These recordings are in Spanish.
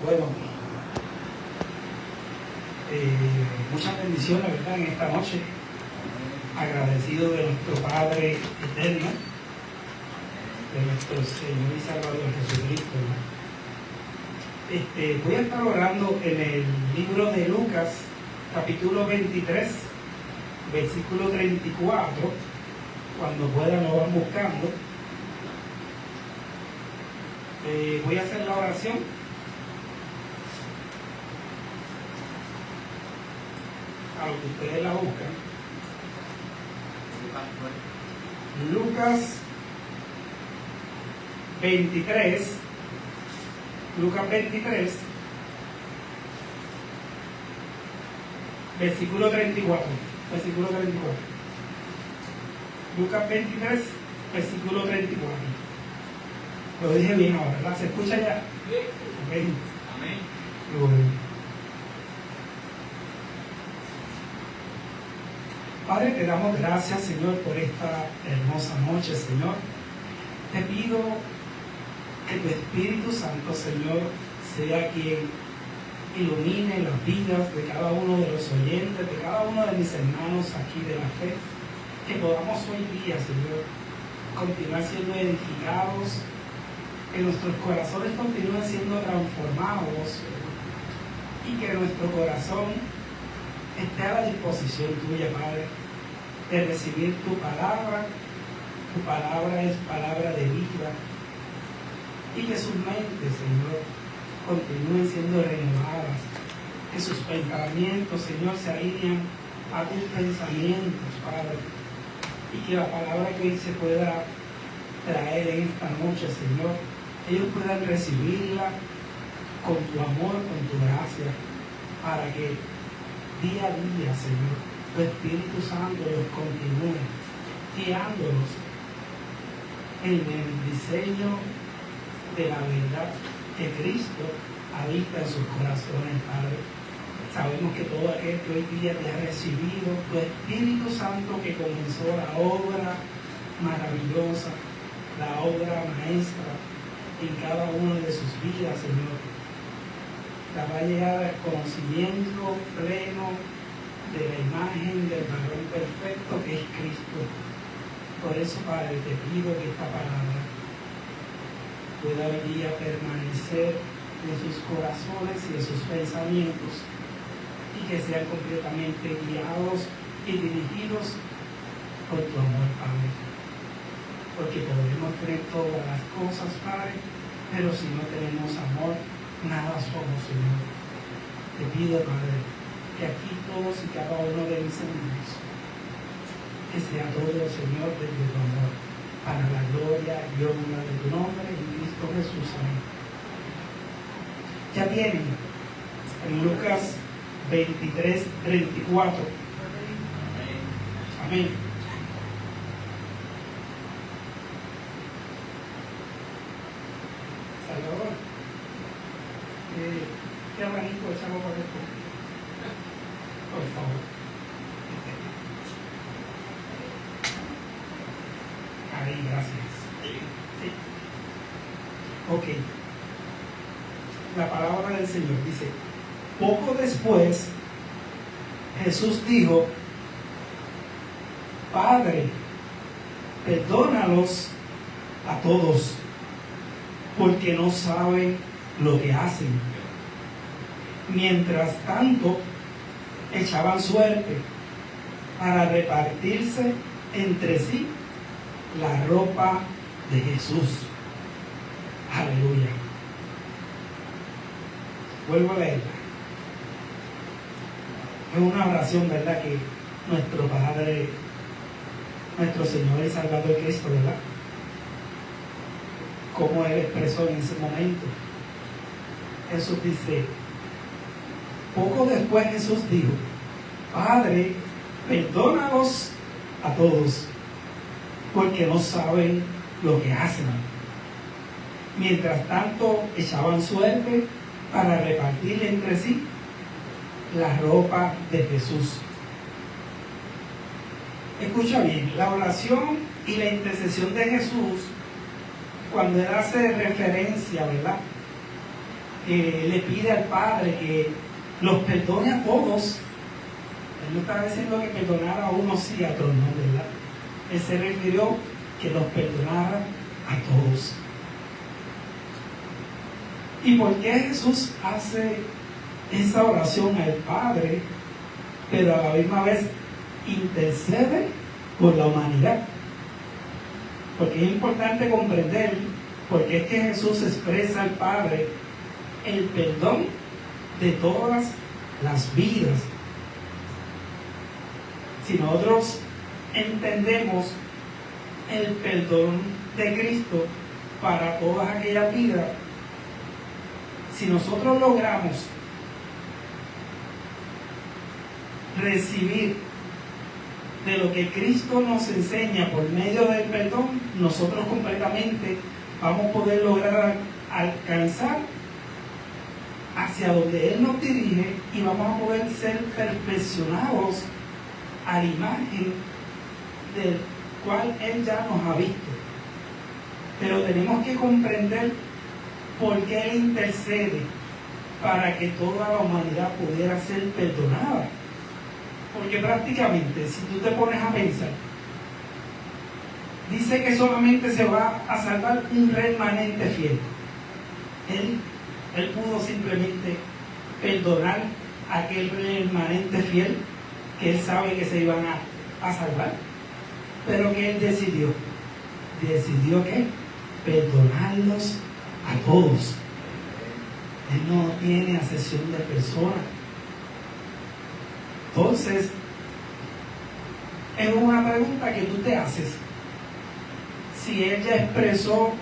Bueno, muchas bendiciones, ¿verdad?, en esta noche. Agradecido de nuestro Padre eterno, de nuestro Señor y Salvador Jesucristo, ¿verdad? Voy a estar orando en el libro de Lucas, capítulo 23, versículo 34. Cuando puedan lo van buscando. Voy a hacer la oración. A lo que ustedes la buscan. Lucas 23, versículo 34. Lucas 23, versículo 34. Lo dije bien ahora, ¿verdad? ¿Se escucha ya? Amén. Amén. Bueno. Padre, te damos gracias, Señor, por esta hermosa noche, Señor. Te pido que tu Espíritu Santo, Señor, sea quien ilumine las vidas de cada uno de los oyentes, de cada uno de mis hermanos aquí de la fe. Que podamos hoy día, Señor, continuar siendo edificados, que nuestros corazones continúen siendo transformados y que nuestro corazón esté a la disposición tuya, Padre, de recibir tu palabra. Tu palabra es palabra de vida, y que sus mentes, Señor, continúen siendo renovadas, que sus pensamientos, Señor, se alineen a tus pensamientos, Padre, y que la palabra que hoy se pueda traer en esta noche, Señor, ellos puedan recibirla con tu amor, con tu gracia, para que día a día, Señor, tu Espíritu Santo los continúe guiándolos en el diseño de la verdad que Cristo habita en sus corazones, Padre. Sabemos que todo aquel que hoy día te ha recibido, tu Espíritu Santo que comenzó la obra maravillosa, la obra maestra en cada una de sus vidas, Señor, la va a llegar al conocimiento pleno de la imagen del varón perfecto que es Cristo. Por eso, Padre, te pido que esta palabra pueda hoy día permanecer en sus corazones y en sus pensamientos, y que sean completamente guiados y dirigidos por tu amor, Padre. Porque podemos tener todas las cosas, Padre, pero si no tenemos amor, nada somos, Señor. Te pido, Padre, que aquí todos y cada uno de mis hermanos, que sea todo, Señor, desde tu amor, para la gloria y honra de tu nombre, en Cristo Jesús. Amén. Ya tienen en Lucas 23, 34. Amén. Salvador, ¿qué abanico echamos para esto? Por favor. Ahí, gracias. Sí. Ok. La palabra del Señor dice: poco después, Jesús dijo: Padre, perdónalos a todos, porque no saben lo que hacen. Mientras tanto, echaban suerte para repartirse entre sí la ropa de Jesús. Aleluya. Vuelvo a leerla. Es una oración, ¿verdad?, que nuestro Padre, nuestro Señor y Salvador Cristo, ¿verdad?, como Él expresó en ese momento. Jesús dice, poco después Jesús dijo: Padre, perdónalos a todos, porque no saben lo que hacen. Mientras tanto, echaban suerte para repartir entre sí la ropa de Jesús. Escucha bien, la oración y la intercesión de Jesús, cuando Él hace referencia, ¿verdad?, que le pide al Padre que los perdone a todos. Él no estaba diciendo que perdonara a unos sí, a otros no, ¿verdad? Él se refirió que los perdonara a todos. ¿Y por qué Jesús hace esa oración al Padre, pero a la misma vez intercede por la humanidad? Porque es importante comprender por qué es que Jesús expresa al Padre el perdón de todas las vidas. Si nosotros entendemos el perdón de Cristo para todas aquellas vidas, si nosotros logramos recibir de lo que Cristo nos enseña por medio del perdón, nosotros completamente vamos a poder lograr alcanzar hacia donde Él nos dirige y vamos a poder ser perfeccionados a la imagen del cual Él ya nos ha visto. Pero tenemos que comprender por qué Él intercede para que toda la humanidad pudiera ser perdonada. Porque prácticamente, si tú te pones a pensar, dice que solamente se va a salvar un remanente fiel. Él pudo simplemente perdonar a aquel remanente fiel que Él sabe que se iban a salvar. Pero que Él decidió que perdonarlos a todos. Él no tiene acepción de personas. Entonces, es una pregunta que tú te haces. Si Él ya expresó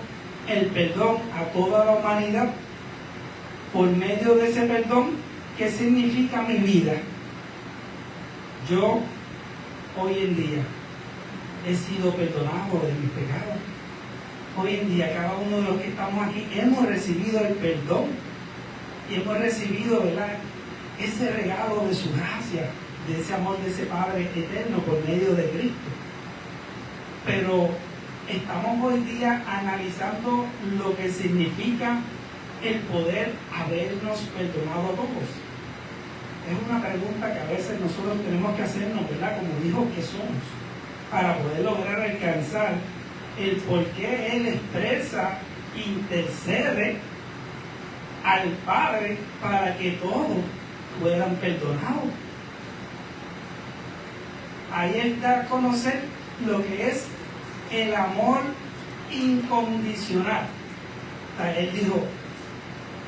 el perdón a toda la humanidad, por medio de ese perdón, ¿qué significa mi vida? Yo, hoy en día, he sido perdonado de mis pecados. Hoy en día, cada uno de los que estamos aquí, hemos recibido el perdón y hemos recibido, ¿verdad?, ese regalo de su gracia, de ese amor de ese Padre eterno por medio de Cristo. Pero estamos hoy día analizando lo que significa el poder habernos perdonado a todos. Es una pregunta que a veces nosotros tenemos que hacernos, ¿verdad?, como hijos que somos, para poder lograr alcanzar el por qué Él expresa, intercede al Padre para que todos fueran perdonados. Ahí Él da a conocer lo que es el amor incondicional. O sea, Él dijo,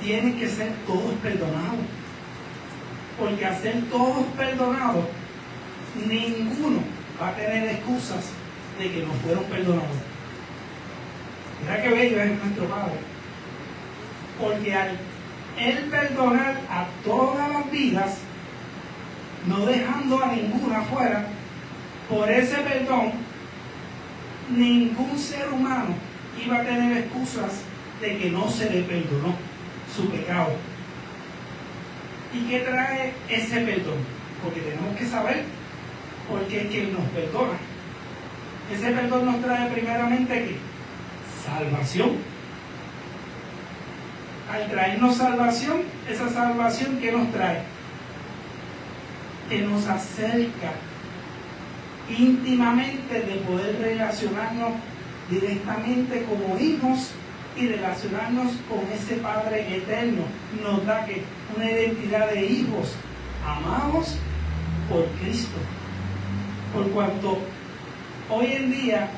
tienen que ser todos perdonados. Porque al ser todos perdonados, ninguno va a tener excusas de que no fueron perdonados. Mira qué bello es nuestro Padre. Porque al Él perdonar a todas las vidas, no dejando a ninguna fuera, por ese perdón, ningún ser humano iba a tener excusas de que no se le perdonó su pecado. ¿Y qué trae ese perdón? Porque tenemos que saber por qué es que Él nos perdona. Ese perdón nos trae primeramente ¿qué? Salvación. Al traernos salvación, esa salvación ¿qué nos trae? Que nos acerca íntimamente de poder relacionarnos directamente como hijos y relacionarnos con ese Padre eterno. Nos da que una identidad de hijos amados por Cristo. Por cuanto hoy en día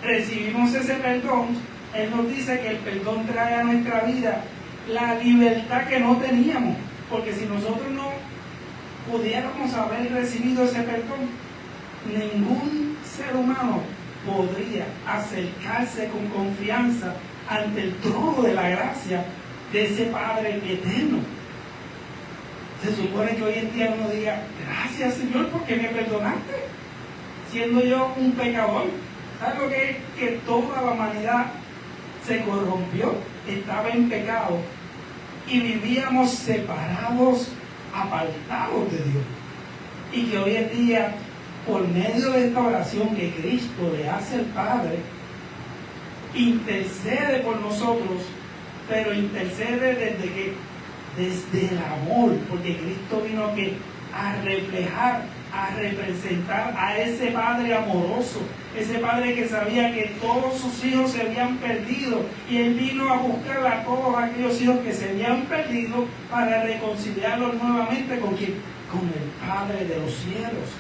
recibimos ese perdón, Él nos dice que el perdón trae a nuestra vida la libertad que no teníamos. Porque si nosotros no pudiéramos haber recibido ese perdón, ningún ser humano podría acercarse con confianza ante el trono de la gracia de ese Padre eterno. Se supone que hoy en día uno diga, gracias Señor porque me perdonaste, siendo yo un pecador. ¿Sabes lo que es? Que toda la humanidad se corrompió, estaba en pecado y vivíamos separados, apartados de Dios. Y que hoy en día, por medio de esta oración que Cristo le hace al Padre, intercede por nosotros, pero intercede desde que desde el amor, porque Cristo vino a reflejar, a representar a ese Padre amoroso, ese Padre que sabía que todos sus hijos se habían perdido, y Él vino a buscar a todos aquellos hijos que se habían perdido para reconciliarlos nuevamente con ¿quién? Con el Padre de los cielos.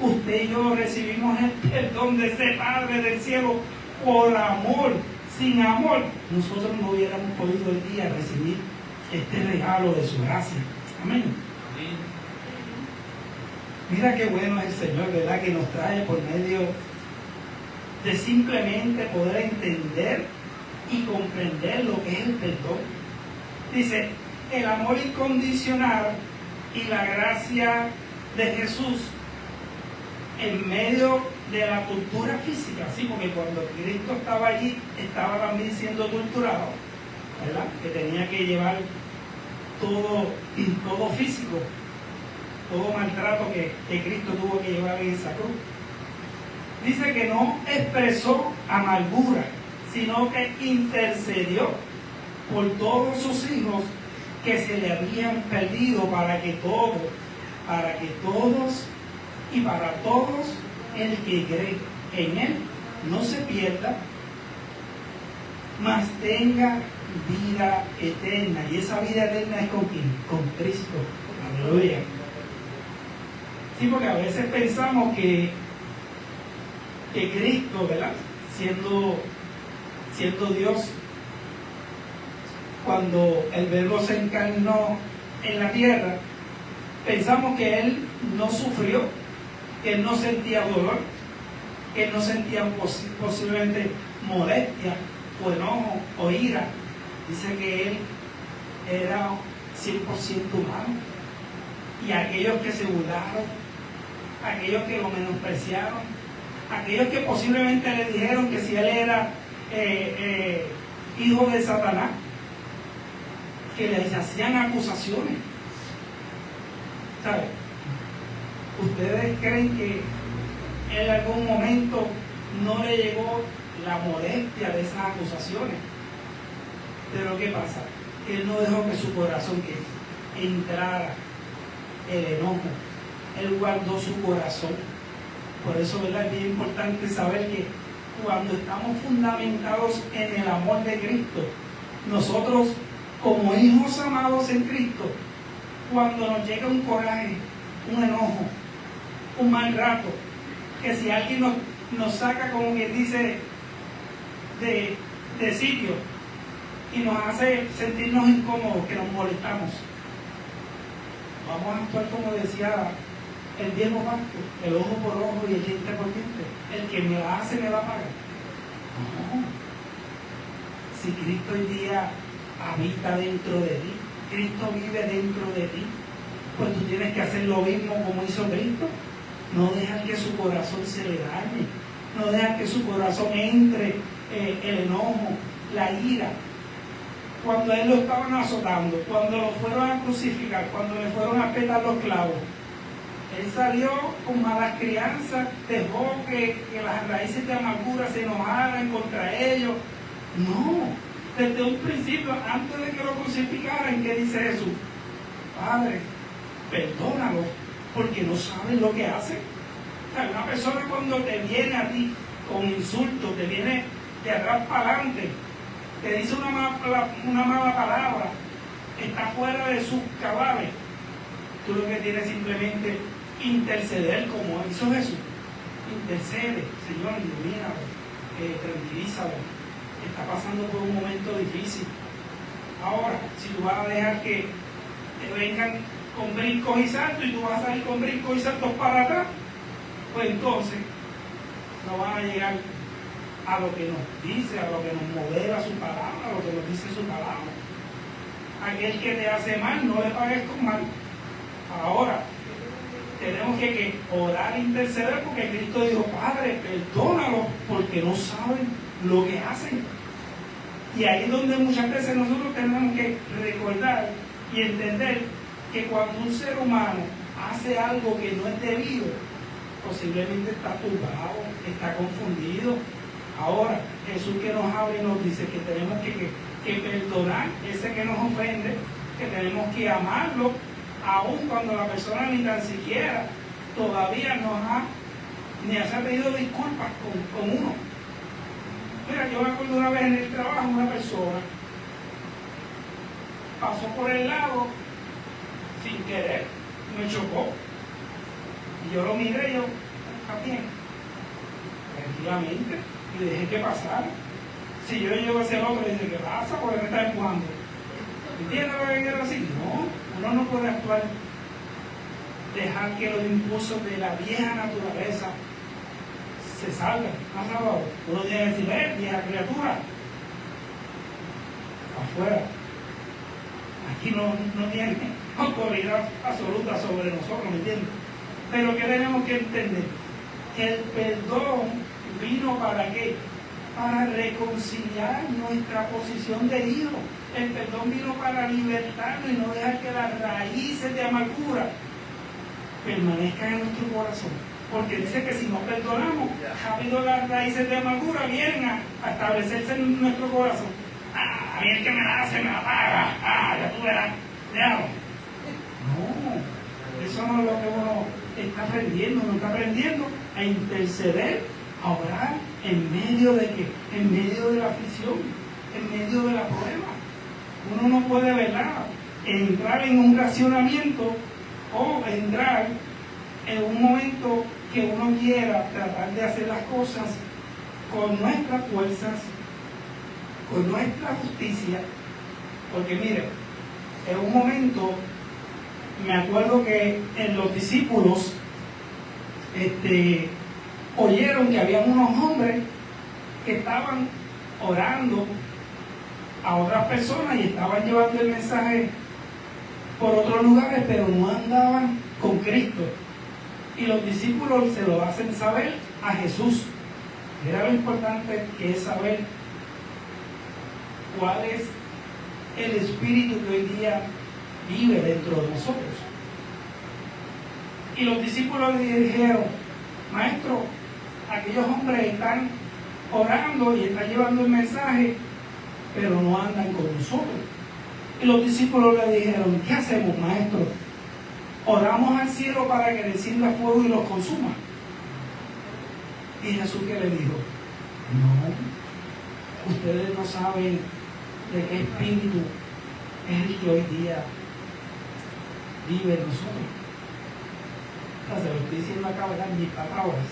Usted y yo recibimos el perdón de ese Padre del cielo por amor. Sin amor, nosotros no hubiéramos podido hoy día recibir este regalo de su gracia. Amén. Mira qué bueno es el Señor, ¿verdad? Que nos trae por medio de simplemente poder entender y comprender lo que es el perdón. Dice, el amor incondicional y la gracia de Jesús en medio de la tortura física, ¿sí? Porque cuando Cristo estaba allí, estaba también siendo torturado, ¿verdad? Que tenía que llevar todo físico, todo maltrato que Cristo tuvo que llevar en esa cruz. Dice que no expresó amargura, sino que intercedió por todos sus hijos que se le habían perdido para que todos y para todos el que cree en Él no se pierda, mas tenga vida eterna. Y esa vida eterna es ¿con quién? Con Cristo. Aleluya. Sí, porque a veces pensamos que Cristo, ¿verdad? Siendo Dios, cuando el Verbo se encarnó en la tierra, pensamos que Él no sufrió, que Él no sentía dolor, que Él no sentía posiblemente molestia o enojo o ira. Dice que Él era 100% humano. Y aquellos que se burlaron, aquellos que lo menospreciaron, aquellos que posiblemente le dijeron que si Él era hijo de Satanás, que les hacían acusaciones. ¿Sabe? ¿Ustedes creen que en algún momento no le llegó la molestia de esas acusaciones? Pero ¿qué pasa? Él no dejó que su corazón que entrara el enojo. Él guardó su corazón. Por eso, ¿verdad? Es bien importante saber que cuando estamos fundamentados en el amor de Cristo, nosotros como hijos amados en Cristo, cuando nos llega un coraje, un enojo, un mal rato, que si alguien nos saca, como quien dice, de sitio y nos hace sentirnos incómodos, que nos molestamos, vamos a actuar como decía el viejo pacto, el ojo por ojo y el diente por diente. El que me la hace me va a pagar. No. Si Cristo hoy día habita dentro de ti, Cristo vive dentro de ti, pues tú tienes que hacer lo mismo como hizo Cristo. No dejar que su corazón se le dañe, no dejar que su corazón entre el enojo, la ira. Cuando a Él lo estaban azotando, cuando lo fueron a crucificar, cuando le fueron a petar los clavos, Él salió con malas crianzas, dejó que las raíces de amargura se enojaran contra ellos. No, desde un principio, antes de que lo crucificaran, ¿qué dice Jesús? Padre, perdónalo, porque no saben lo que hacen. O sea, una persona cuando te viene a ti con insultos, te viene de atrás para adelante, te dice una mala palabra, está fuera de sus cabales, tú lo que tienes simplemente interceder como hizo Jesús. Intercede, Señor, ilumínalo, tranquilízalo, está pasando por un momento difícil. Ahora, si tú vas a dejar que te vengan con brincos y saltos y tú vas a salir con brincos y saltos para atrás, pues entonces no van a llegar a lo que nos dice, a lo que nos modela su palabra, a lo que nos dice su palabra. Aquel que te hace mal, no le pagues con mal. Ahora, tenemos que orar e interceder, porque Cristo dijo, Padre, perdónalos porque no saben lo que hacen. Y ahí es donde muchas veces nosotros tenemos que recordar y entender que cuando un ser humano hace algo que no es debido, posiblemente está turbado, está confundido. Ahora, Jesús que nos habla y nos dice que tenemos que perdonar ese que nos ofende, que tenemos que amarlo, aun cuando la persona ni tan siquiera todavía ni se ha pedido disculpas con uno. Mira, yo me acuerdo una vez en el trabajo, una persona pasó por el lado sin querer, me chocó. Y yo lo miré y yo, está bien, tranquilamente, y dejé que pasara. Si yo llego hacia el otro y dice, ¿qué pasa? Porque me está empujando. ¿Entiendes lo que quiero decir? No, uno no puede actuar, dejar que los impulsos de la vieja naturaleza se salgan. Uno tiene que decir, vieja criatura, afuera. Aquí no tiene autoridad absoluta sobre nosotros, ¿me entiendes? Pero ¿qué tenemos que entender? El perdón vino ¿para qué? Para reconciliar nuestra posición de hijo. El perdón vino para libertarnos y no dejar que las raíces de amargura permanezcan en nuestro corazón. Porque dice que si no perdonamos, rápido las raíces de amargura vienen a establecerse en nuestro corazón. A mí el que me la hace me la paga. Ya tú verás. No, eso no es lo que uno está aprendiendo. Uno está aprendiendo a interceder, a orar en medio de qué, en medio de la aflicción, en medio de la prueba. Uno no puede, ¿verdad?, entrar en un racionamiento o entrar en un momento que uno quiera tratar de hacer las cosas con nuestras fuerzas, con nuestra justicia. Porque mire, en un momento me acuerdo que en los discípulos oyeron que había unos hombres que estaban orando a otras personas y estaban llevando el mensaje por otros lugares, pero no andaban con Cristo. Y los discípulos se lo hacen saber a Jesús. Era lo importante, que es saber cuál es el espíritu que hoy día vive dentro de nosotros. Y los discípulos le dijeron, maestro, aquellos hombres están orando y están llevando el mensaje, pero no andan con nosotros. Y los discípulos le dijeron, ¿qué hacemos, maestro? Oramos al cielo para que descienda fuego y los consuma. Y Jesús, ¿qué le dijo? No, ustedes no saben de qué espíritu es el que hoy día vive en nosotros. O sea, se lo estoy diciendo acá, ¿verdad?, en mis palabras.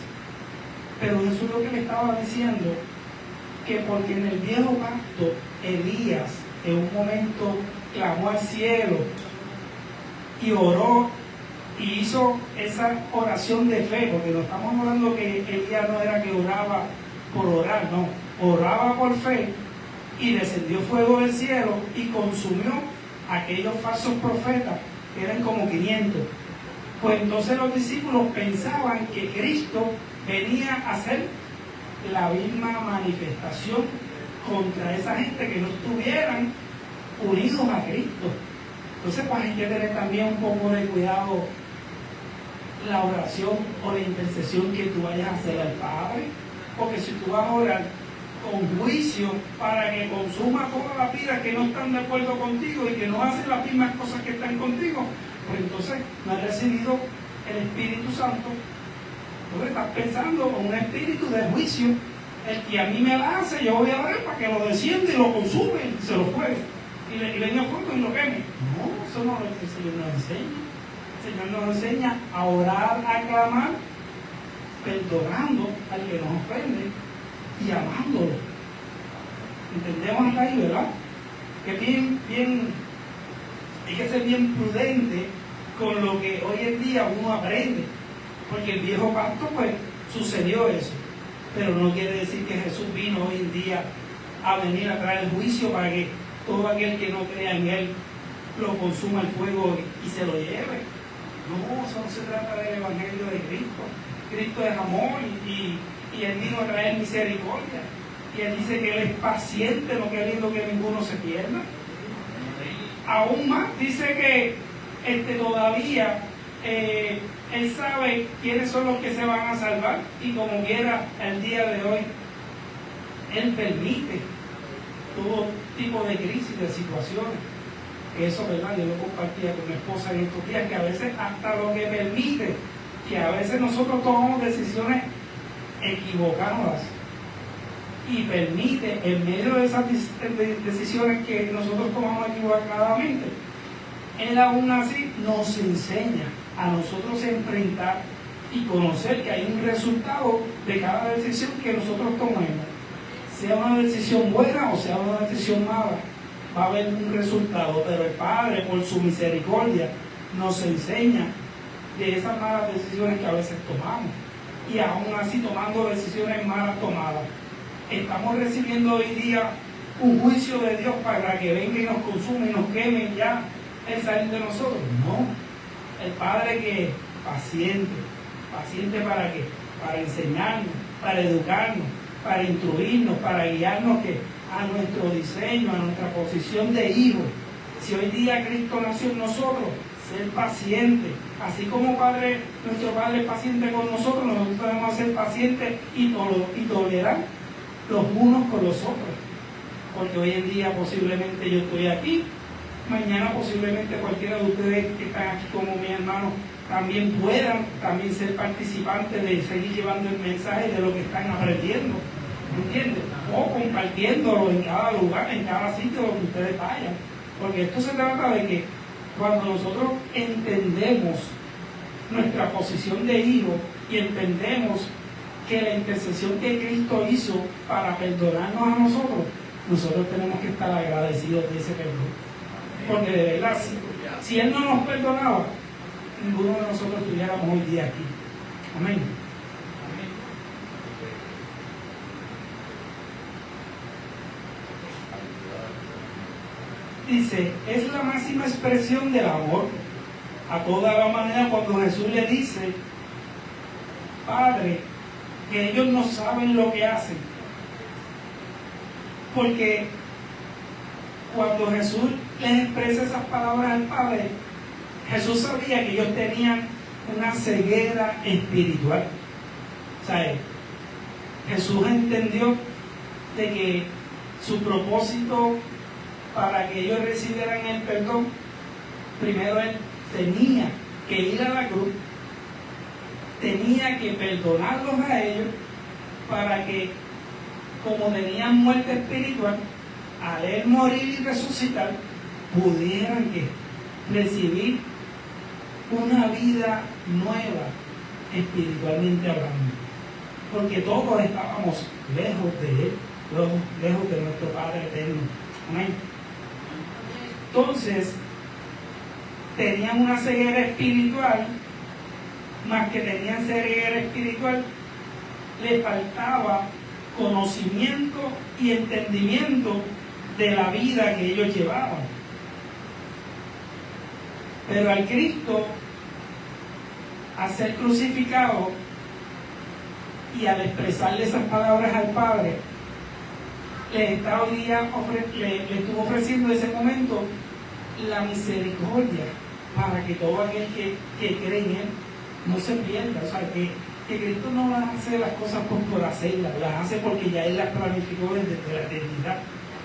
Pero Jesús lo que le estaba diciendo, que porque en el viejo pacto Elías en un momento clamó al cielo y oró y hizo esa oración de fe, porque no estamos hablando que Elías no era que oraba por orar, no, oraba por fe, y descendió fuego del cielo y consumió a aquellos falsos profetas, que eran como 500. Pues entonces los discípulos pensaban que Cristo venía a hacer la misma manifestación contra esa gente que no estuvieran unidos a Cristo. Entonces pues hay que tener también un poco de cuidado la oración o la intercesión que tú vayas a hacer al Padre, porque si tú vas a orar con juicio para que consuma todas las vidas que no están de acuerdo contigo y que no hacen las mismas cosas que están contigo, pues entonces no has recibido el Espíritu Santo, porque estás pensando con un espíritu de juicio. El que a mí me la hace, yo voy a orar para que lo descienda y lo consume y se lo juegue y le venga fuego y lo queme. No, eso no es lo que el Señor nos enseña. El Señor nos enseña a orar, a clamar, perdonando al que nos ofende y amándolo. Entendemos hasta ahí, ¿verdad? Que hay que ser bien prudente con lo que hoy en día uno aprende, porque el viejo pacto pues sucedió eso, pero no quiere decir que Jesús vino hoy en día a venir a traer el juicio para que todo aquel que no crea en Él lo consuma el fuego y se lo lleve. No, eso no se trata del Evangelio de Cristo. Cristo es amor y Él vino a traer misericordia. Y Él dice que Él es paciente, no queriendo que ninguno se pierda. Aún más, dice que todavía Él sabe quiénes son los que se van a salvar, y como quiera, el día de hoy Él permite todo tipo de crisis, de situaciones. Eso, ¿verdad? Yo lo compartía con mi esposa en estos días, que a veces hasta lo que permite que a veces nosotros tomamos decisiones equivocadas y permite, en medio de esas decisiones que nosotros tomamos equivocadamente, Él aún así nos enseña a nosotros enfrentar y conocer que hay un resultado de cada decisión que nosotros tomemos. Sea una decisión buena o sea una decisión mala, va a haber un resultado, pero el Padre, por su misericordia, nos enseña de esas malas decisiones que a veces tomamos. Y aún así, tomando decisiones malas tomadas, estamos recibiendo hoy día un juicio de Dios para que venga y nos consuma y nos queme ya el salir de nosotros. No, el Padre que es paciente ¿para qué? Para enseñarnos, para educarnos, para instruirnos, para guiarnos que a nuestro diseño, a nuestra posición de hijo. Si hoy día Cristo nació en nosotros, ser paciente, así como nuestro Padre es paciente con nosotros, nosotros debemos ser pacientes y tolerar los unos con los otros. Porque hoy en día posiblemente yo estoy aquí, mañana posiblemente cualquiera de ustedes que están aquí como mi hermano también puedan ser participantes de seguir llevando el mensaje de lo que están aprendiendo, ¿entiendes? O compartiéndolo en cada lugar, en cada sitio donde ustedes vayan. Porque esto se trata de que cuando nosotros entendemos nuestra posición de hijo y entendemos que la intercesión que Cristo hizo para perdonarnos a nosotros tenemos que estar agradecidos de ese perdón. Porque de verdad, si Él no nos perdonaba, ninguno de nosotros estuviéramos hoy día aquí. Amén. Dice, es la máxima expresión del amor a toda la humanidad cuando Jesús le dice, Padre, que ellos no saben lo que hacen. Porque cuando Jesús les expresa esas palabras al Padre, Jesús sabía que ellos tenían una ceguera espiritual. O sea, Jesús entendió de que su propósito para que ellos recibieran el perdón, primero Él tenía que ir a la cruz, tenía que perdonarlos a ellos para que, como tenían muerte espiritual, al Él morir y resucitar, pudieran recibir una vida nueva espiritualmente hablando. Porque todos estábamos lejos de Él, lejos de nuestro Padre eterno. Amén. Entonces, tenían una ceguera espiritual, más que tenían ceguera espiritual, le faltaba conocimiento y entendimiento de la vida que ellos llevaban. Pero al Cristo, al ser crucificado y al expresarle esas palabras al Padre, le estuvo ofreciendo en ese momento la misericordia para que todo aquel que cree en Él no se pierda. O sea, que Cristo no va a hacer las cosas por hacerlas, las hace porque ya Él las planificó desde la eternidad.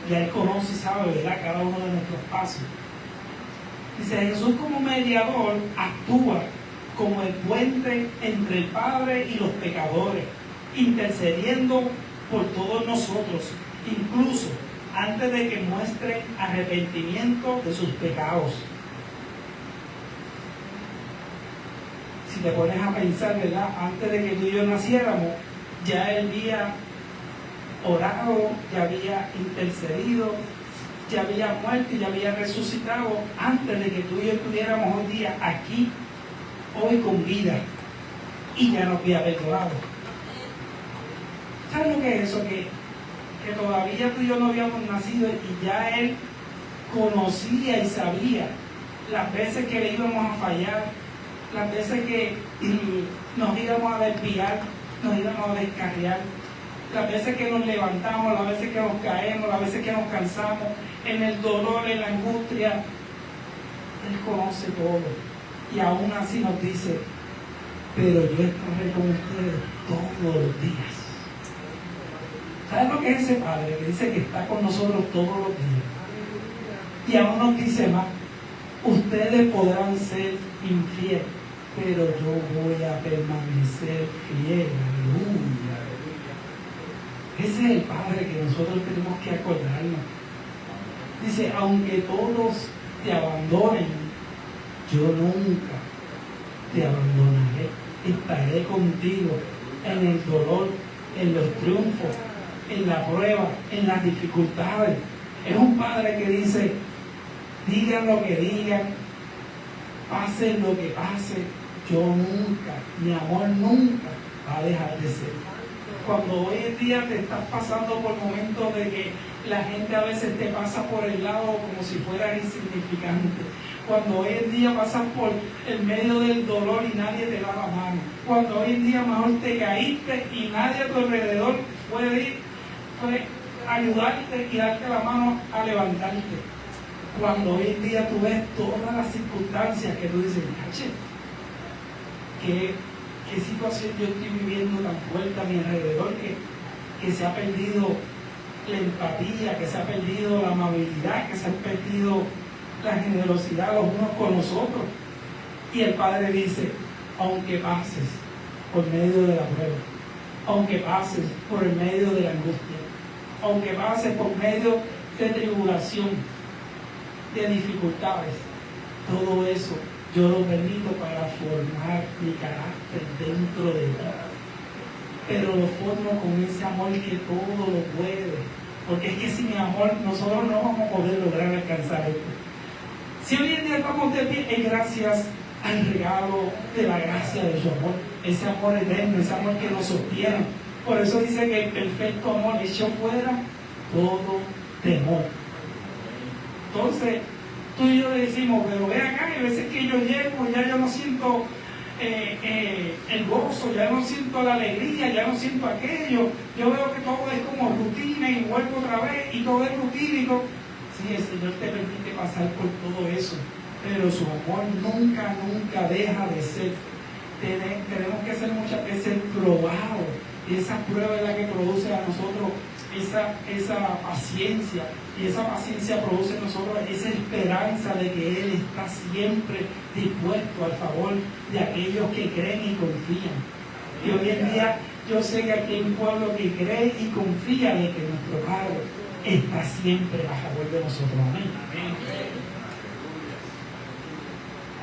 Ya Él conoce y sabe, ¿verdad?, cada uno de nuestros pasos. Dice, Jesús como mediador actúa como el puente entre el Padre y los pecadores, intercediendo por todos nosotros, incluso antes de que muestren arrepentimiento de sus pecados. Si te pones a pensar, ¿verdad?, antes de que tú y yo naciéramos, ya Él había orado, ya había intercedido, ya había muerto y ya había resucitado antes de que tú y yo estuviéramos hoy día aquí, hoy con vida, y ya nos había perdonado. ¿Sabes lo que es eso? Que todavía tú y yo no habíamos nacido y ya Él conocía y sabía las veces que le íbamos a fallar, las veces que nos íbamos a desviar, nos íbamos a descarriar, las veces que nos levantamos, las veces que nos caemos, las veces que nos cansamos, en el dolor, en la angustia. Él conoce todo y aún así nos dice, pero yo estaré con ustedes todos los días. ¿Sabes lo que es ese Padre que dice que está con nosotros todos los días? Y aún nos dice más, Ustedes podrán ser infieles, pero yo voy a permanecer fiel. Aleluya. Ese es el Padre que nosotros tenemos que acordarnos. Dice, aunque todos te abandonen, yo nunca te abandonaré. Estaré contigo en el dolor, en los triunfos, en la prueba, en las dificultades. Es un Padre que dice, digan lo que digan, pase lo que pase, yo nunca, mi amor nunca va a dejar de ser. Cuando hoy en día te estás pasando por momentos de que la gente a veces te pasa por el lado como si fuera insignificante, cuando hoy en día pasas por el medio del dolor y nadie te da la mano, cuando hoy en día mejor te caíste y nadie a tu alrededor puede ayudarte y darte la mano a levantarte, cuando hoy en día tú ves todas las circunstancias que tú dices, ¿qué situación yo estoy viviendo tan fuerte a mi alrededor que se ha perdido la empatía, que se ha perdido la amabilidad, que se ha perdido la generosidad los unos con los otros? Y el Padre dice, aunque pases por medio de la prueba, aunque pases por el medio de la angustia, aunque pases por medio de tribulación, de dificultades, todo eso yo lo permito para formar mi carácter dentro de ti. Pero lo formo con ese amor que todo lo puede. Porque es que sin amor nosotros no vamos a poder lograr alcanzar esto. Si hoy en día estamos de pie, es gracias al regalo de la gracia de su amor. Ese amor eterno, ese amor que nos sostiene. Por eso dice que el perfecto amor echó fuera todo temor. Entonces, tú y yo le decimos, pero ve acá, hay veces que yo llego, ya yo no siento el gozo, ya no siento la alegría, ya no siento aquello, yo veo que todo es como rutina y vuelvo otra vez y todo es rutina y todo. Sí, el Señor te permite pasar por todo eso, pero su amor nunca, nunca deja de ser. Tenemos que ser muchas veces probados, y esa prueba es la que produce a nosotros esa paciencia, y esa paciencia produce en nosotros esa esperanza de que Él está siempre dispuesto al favor de aquellos que creen y confían. Y hoy en día yo sé que aquí hay un pueblo que cree y confía de que nuestro Padre está siempre a favor de nosotros. Amén.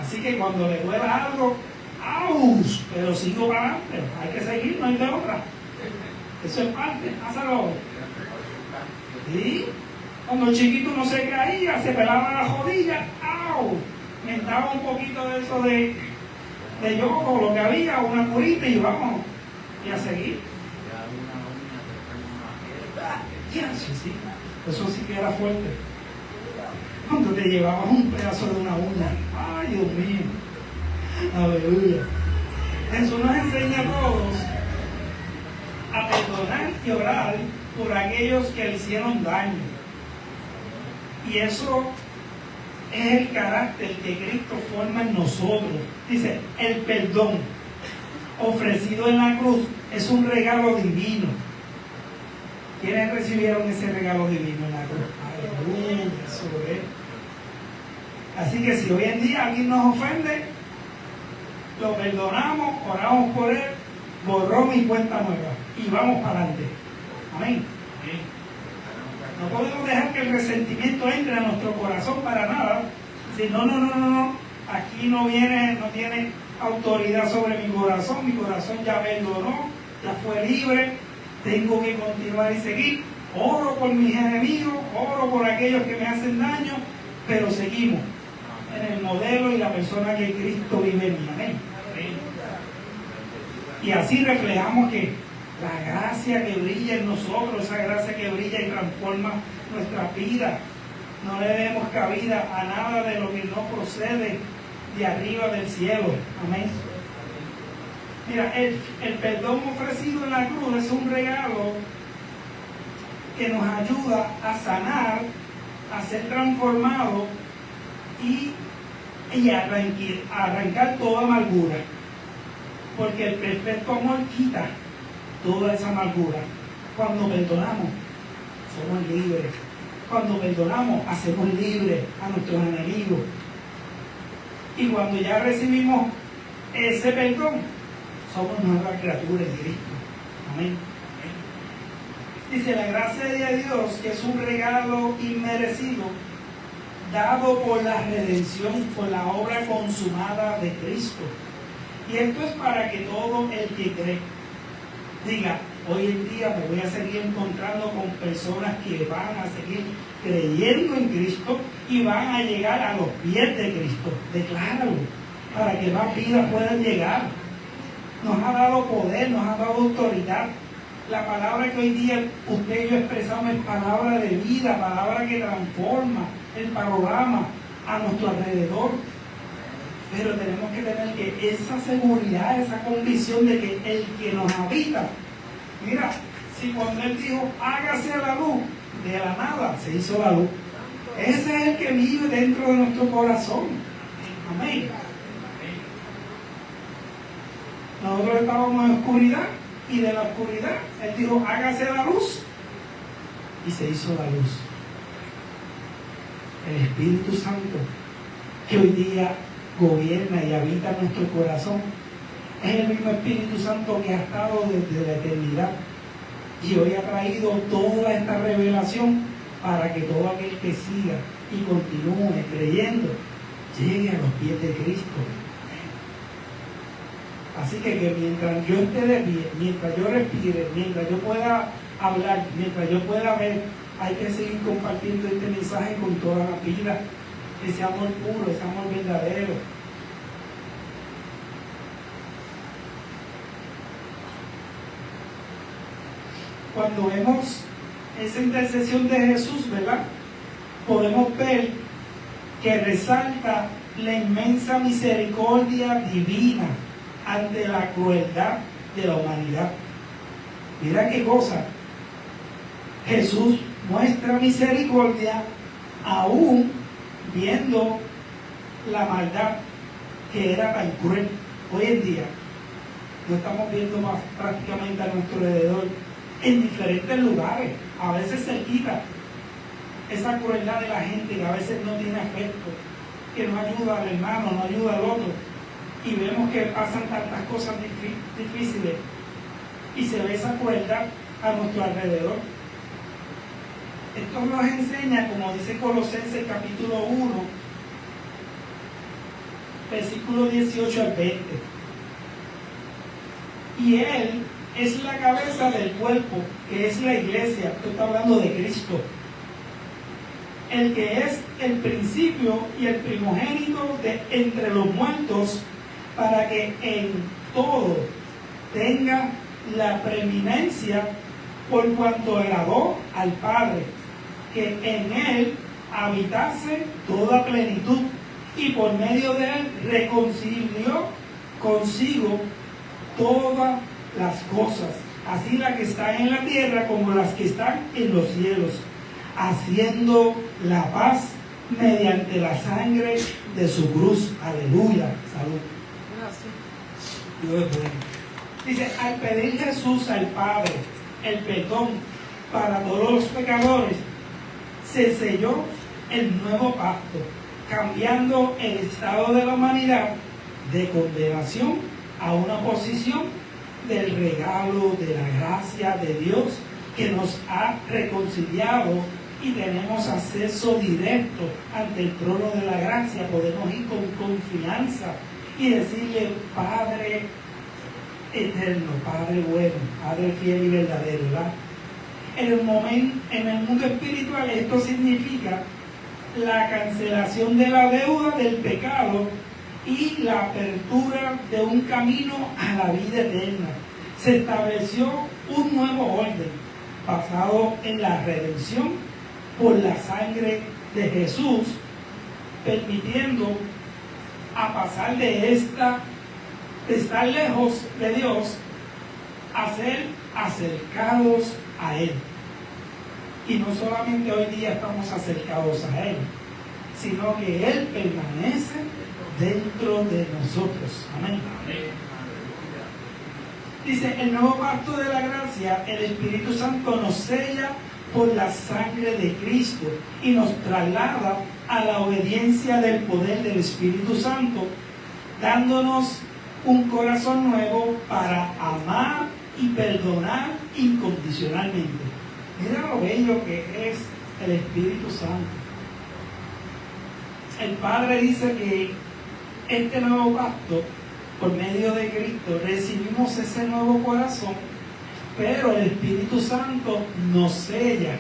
Así que cuando le duela algo, ¡aus! Pero sigo para adelante, hay que seguir, no hay de otra. Eso es parte, hazlo. ¿Sí? Cuando chiquito no se caía, se pelaba la rodilla, ¡au! Me daba un poquito de eso de yodo, lo que había, una curita y vamos, y a seguir. Sí, eso sí que era fuerte. Cuando te llevabas un pedazo de una uña, ¡ay, Dios mío! Aleluya. Eso nos enseña a todos a perdonar y orar por aquellos que le hicieron daño. Y eso es el carácter que Cristo forma en nosotros. Dice, el perdón ofrecido en la cruz es un regalo divino. ¿Quiénes recibieron ese regalo divino en la cruz? Aleluya, eso es. Así que si hoy en día alguien nos ofende, lo perdonamos, oramos por él, borrón y cuenta nueva, y vamos para adelante. Amén. No podemos dejar que el resentimiento entre a nuestro corazón para nada. Decir, no, aquí no tiene autoridad sobre mi corazón ya perdonó, ya fue libre, tengo que continuar y seguir. Oro por mis enemigos, oro por aquellos que me hacen daño, pero seguimos en el modelo y la persona que Cristo vive en mí. Amén. Y así reflejamos que la gracia que brilla en nosotros, esa gracia que brilla y transforma nuestra vida, no le demos cabida a nada de lo que no procede de arriba del cielo. Amén. Mira, el perdón ofrecido en la cruz es un regalo que nos ayuda a sanar, a ser transformados y arrancar toda amargura. Porque el perfecto amor quita toda esa amargura. Cuando perdonamos, somos libres. Cuando perdonamos, hacemos libres a nuestros enemigos. Y cuando ya recibimos ese perdón, somos nueva criatura en Cristo. Amén. Dice, la gracia de Dios, que es un regalo inmerecido, dado por la redención, por la obra consumada de Cristo. Y esto es para que todo el que cree diga, hoy en día me voy a seguir encontrando con personas que van a seguir creyendo en Cristo y van a llegar a los pies de Cristo. Decláralo, para que más vidas puedan llegar. Nos ha dado poder, nos ha dado autoridad. La palabra que hoy día usted y yo expresamos es palabra de vida, palabra que transforma el panorama a nuestro alrededor. Pero tenemos que tener que esa seguridad, esa convicción de que el que nos habita, mira, si cuando Él dijo, hágase la luz, de la nada se hizo la luz. Ese es el que vive dentro de nuestro corazón. Amén. Nosotros estábamos en oscuridad y de la oscuridad Él dijo, hágase la luz, y se hizo la luz. El Espíritu Santo que hoy día gobierna y habita en nuestro corazón es el mismo Espíritu Santo que ha estado desde la eternidad y hoy ha traído toda esta revelación para que todo aquel que siga y continúe creyendo llegue a los pies de Cristo. Así que mientras yo esté de pie, mientras yo respire, mientras yo pueda hablar, mientras yo pueda ver, hay que seguir compartiendo este mensaje con toda la vida. Ese amor puro, ese amor verdadero. Cuando vemos esa intercesión de Jesús, ¿verdad? Podemos ver que resalta la inmensa misericordia divina ante la crueldad de la humanidad. Mira qué cosa. Jesús muestra misericordia aún viendo la maldad que era tan cruel. Hoy en día lo estamos viendo más prácticamente a nuestro alrededor en diferentes lugares, a veces cerquita, esa crueldad de la gente que a veces no tiene afecto, que no ayuda al hermano, no ayuda al otro, y vemos que pasan tantas cosas difíciles y se ve esa crueldad a nuestro alrededor. Esto nos enseña, como dice Colosenses capítulo 1, versículo 18 al 20. Y Él es la cabeza del cuerpo, que es la iglesia. Esto está hablando de Cristo. El que es el principio y el primogénito de entre los muertos, para que en todo tenga la preeminencia, por cuanto agradó al Padre, que en Él habitase toda plenitud, y por medio de Él reconcilió consigo todas las cosas, así las que están en la tierra como las que están en los cielos, haciendo la paz mediante la sangre de su cruz. Aleluya. Salud. Dios es bueno. Dice, al pedir Jesús al Padre el perdón para todos los pecadores, se selló el nuevo pacto, cambiando el estado de la humanidad de condenación a una posición del regalo de la gracia de Dios, que nos ha reconciliado y tenemos acceso directo ante el trono de la gracia. Podemos ir con confianza y decirle, Padre eterno, Padre bueno, Padre fiel y verdadero, ¿verdad? En el mundo espiritual esto significa la cancelación de la deuda del pecado y la apertura de un camino a la vida eterna. Se estableció un nuevo orden basado en la redención por la sangre de Jesús, permitiendo a pasar de estar lejos de Dios a ser acercados a Él. Y no solamente hoy día estamos acercados a Él, sino que Él permanece dentro de nosotros. Amén. Dice, el nuevo pacto de la gracia, el Espíritu Santo nos sella por la sangre de Cristo y nos traslada a la obediencia del poder del Espíritu Santo, dándonos un corazón nuevo para amar y perdonar incondicionalmente. Mira lo bello que es el Espíritu Santo. El Padre dice que este nuevo pacto, por medio de Cristo, recibimos ese nuevo corazón, pero el Espíritu Santo nos sella.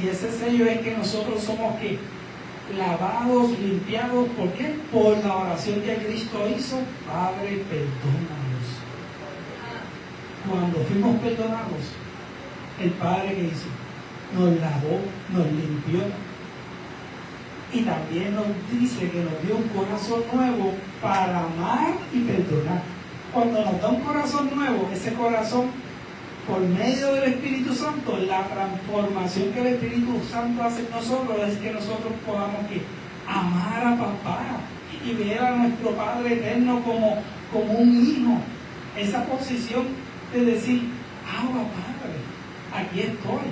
Y ese sello es que nosotros somos ¿qué? Lavados, limpiados. ¿Por qué? Por la oración que Cristo hizo. Padre, perdónanos. Cuando fuimos perdonados, el Padre que hizo nos lavó, nos limpió. Y también nos dice que nos dio un corazón nuevo para amar y perdonar. Cuando nos da un corazón nuevo, ese corazón, por medio del Espíritu Santo, la transformación que el Espíritu Santo hace en nosotros es que nosotros podamos ¿qué? Amar a papá y ver a nuestro Padre eterno como un hijo. Esa posición de decir, Abba Padre, aquí estoy.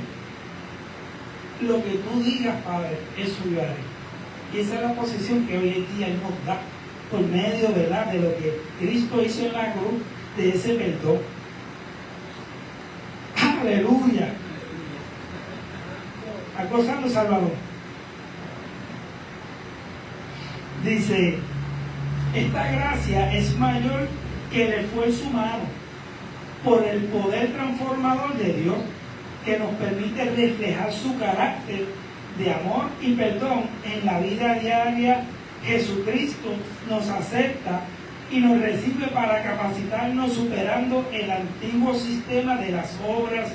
Lo que tú digas, Padre, eso yo haré. Y esa es la posición que hoy en día Él nos da por medio, ¿verdad?, de lo que Cristo hizo en la cruz, de ese perdón. ¡Aleluya! ¿Está gozando, Salvador? Dice, esta gracia es mayor que el esfuerzo humano por el poder transformador de Dios que nos permite reflejar su carácter de amor y perdón en la vida diaria. Jesucristo nos acepta y nos recibe para capacitarnos superando el antiguo sistema de las obras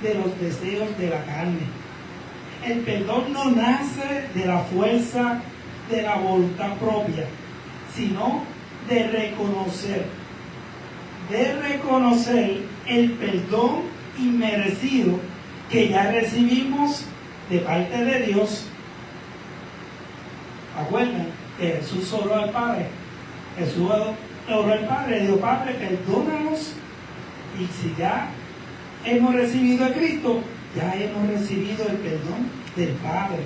de los deseos de la carne. El perdón no nace de la fuerza de la voluntad propia, sino de reconocer el perdón inmerecido que ya recibimos de parte de Dios. ¿Acuerdan? Que Jesús oró al Padre. Jesús oró al Padre, dijo, Padre, perdónanos. Y si ya hemos recibido a Cristo, ya hemos recibido el perdón del Padre.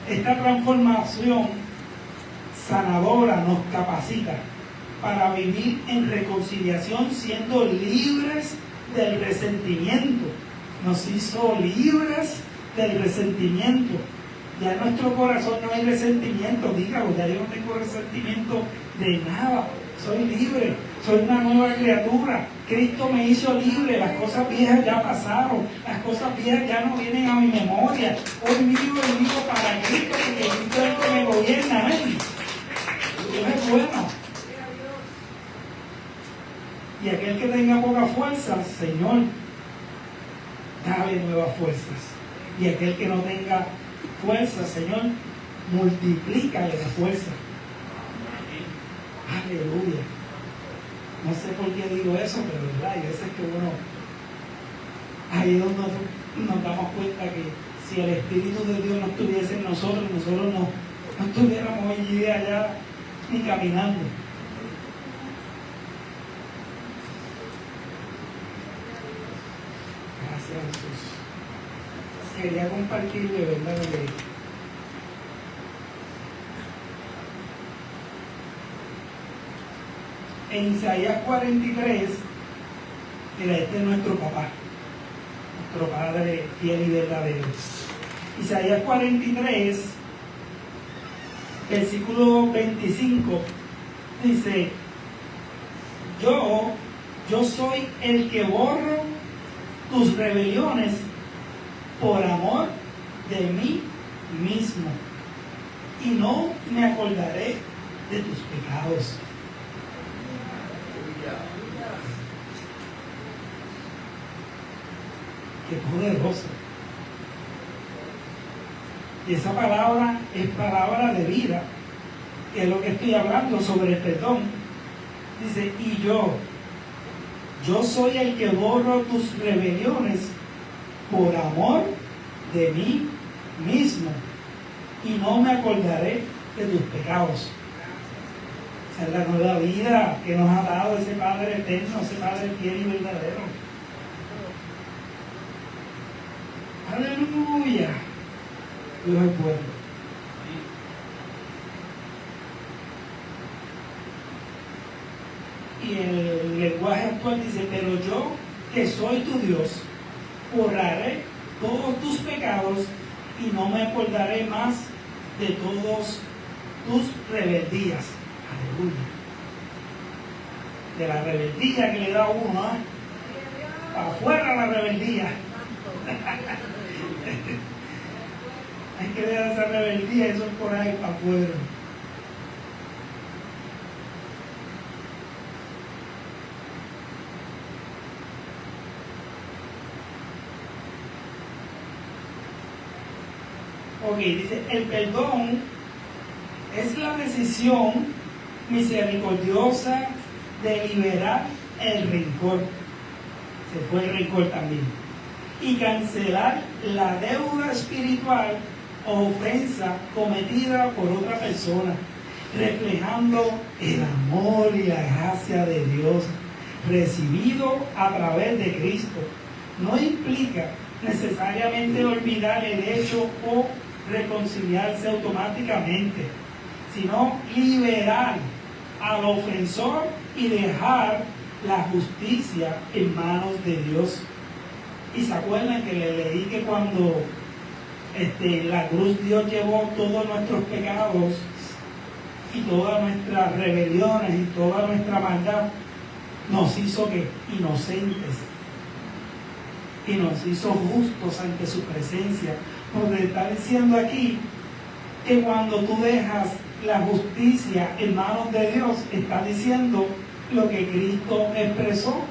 Esta transformación sanadora nos capacita para vivir en reconciliación, siendo libres del resentimiento. Nos hizo libres del resentimiento. Ya en nuestro corazón no hay resentimiento. Dígalo, ya yo no tengo resentimiento de nada. Soy libre, soy una nueva criatura. Cristo me hizo libre. Las cosas viejas ya pasaron, las cosas viejas ya no vienen a mi memoria. Hoy vivo para Cristo, porque Cristo es el que me gobierna. Amén. Dios es bueno. Y aquel que tenga poca fuerza, Señor, dale nuevas fuerzas. Y aquel que no tenga fuerza, Señor, multiplícale la fuerza. Aleluya. No sé por qué digo eso, pero verdad, y a veces que uno, ahí es donde nos damos cuenta que si el Espíritu de Dios no estuviese en nosotros no estuviéramos hoy día allá ni caminando. Gracias, Jesús. Quería compartirle, ¿verdad? En Isaías 43, mira, este es nuestro papá, nuestro Padre fiel y verdadero. Isaías 43, versículo 25, dice, yo soy el que borro tus rebeliones por amor de mí mismo, y no me acordaré de tus pecados. Qué poderoso. Y esa palabra es palabra de vida, que es lo que estoy hablando sobre el perdón. Dice, y yo soy el que borro tus rebeliones por amor de mí mismo, y no me acordaré de tus pecados. Esa es la nueva vida que nos ha dado ese Padre eterno, ese Padre fiel y verdadero. Aleluya. Dios es bueno. Y el lenguaje actual dice, pero yo, que soy tu Dios, borraré todos tus pecados y no me acordaré más de todos tus rebeldías. Aleluya. De la rebeldía que le da a uno, para afuera la rebeldía. Hay que dejar esa rebeldía, eso es por ahí para afuera. Ok, dice, el perdón es la decisión misericordiosa de liberar el rencor. Se fue el rencor también. Y cancelar la deuda espiritual o ofensa cometida por otra persona, reflejando el amor y la gracia de Dios recibido a través de Cristo. No implica necesariamente olvidar el hecho o reconciliarse automáticamente, sino liberar al ofensor y dejar la justicia en manos de Dios. Y se acuerdan que le leí que cuando la cruz Dios llevó todos nuestros pecados y todas nuestras rebeliones y toda nuestra maldad, nos hizo que inocentes y nos hizo justos ante su presencia. Porque está diciendo aquí que cuando tú dejas la justicia en manos de Dios, está diciendo lo que Cristo expresó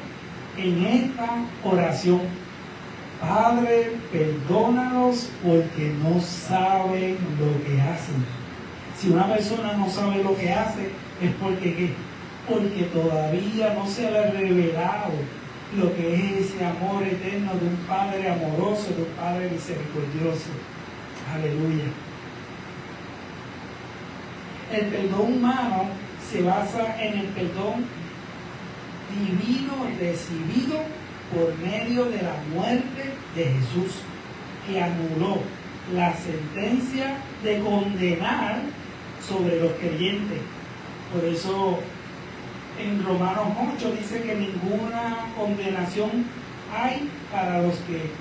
en esta oración: Padre, perdónalos porque no saben lo que hacen. Si una persona no sabe lo que hace, es porque ¿qué? Porque todavía no se le ha revelado lo que es ese amor eterno de un Padre amoroso, de un Padre misericordioso. Aleluya. El perdón humano se basa en el perdón divino recibido por medio de la muerte de Jesús, que anuló la sentencia de condenar sobre los creyentes. Por eso en Romanos 8 dice que ninguna condenación hay para los que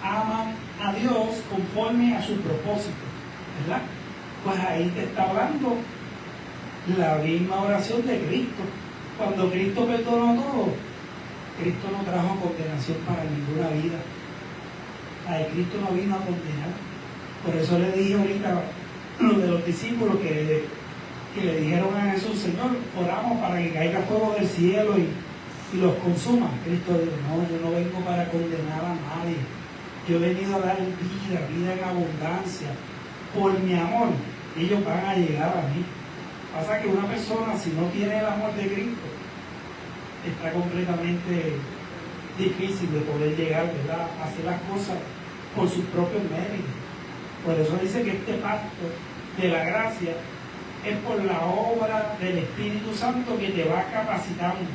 aman a Dios conforme a su propósito, ¿verdad? Pues ahí te está hablando la misma oración de Cristo. Cuando Cristo perdonó todo, Cristo no trajo condenación para ninguna vida. Cristo no vino a condenar. Por eso le dije ahorita lo de los discípulos que le dijeron a Jesús: Señor, oramos para que caiga fuego del cielo y los consuma. Cristo dijo: no, yo no vengo para condenar a nadie. Yo he venido a dar vida en abundancia. Por mi amor, ellos van a llegar a mí. Pasa que una persona, si no tiene el amor de Cristo, está completamente difícil de poder llegar, ¿verdad?, a hacer las cosas por sus propios méritos. Por eso dice que este pacto de la gracia es por la obra del Espíritu Santo que te va capacitando,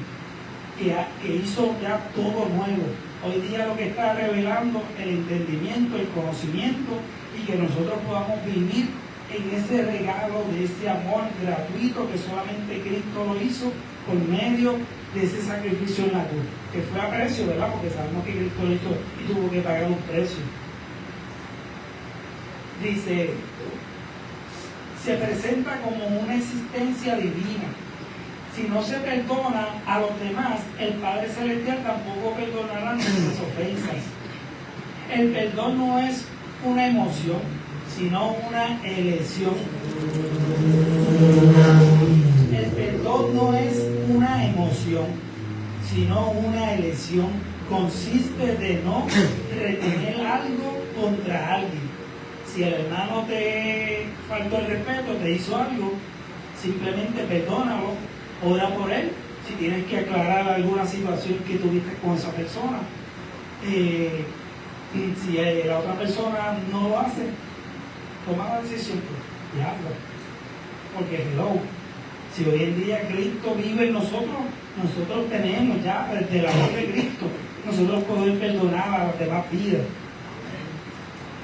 que hizo ya todo nuevo. Hoy día lo que está revelando el entendimiento, el conocimiento, y que nosotros podamos vivir en ese regalo de ese amor gratuito que solamente Cristo lo hizo por medio de ese sacrificio en la cruz, que fue a precio, ¿verdad? Porque sabemos que Cristo lo hizo y tuvo que pagar un precio. Dice, se presenta como una existencia divina. Si no se perdona a los demás, el Padre Celestial tampoco perdonará nuestras ofensas. El perdón no es una emoción, sino una elección. El perdón no es una emoción, sino una elección. Consiste de no retener algo contra alguien. Si el hermano te faltó el respeto, te hizo algo, simplemente perdónalo, ora por él. Si tienes que aclarar alguna situación que tuviste con esa persona, si la otra persona no lo hace, toma la decisión y hazlo. Porque hello, si hoy en día Cristo vive en nosotros tenemos ya desde la voz de Cristo, nosotros podemos perdonar a las demás vidas.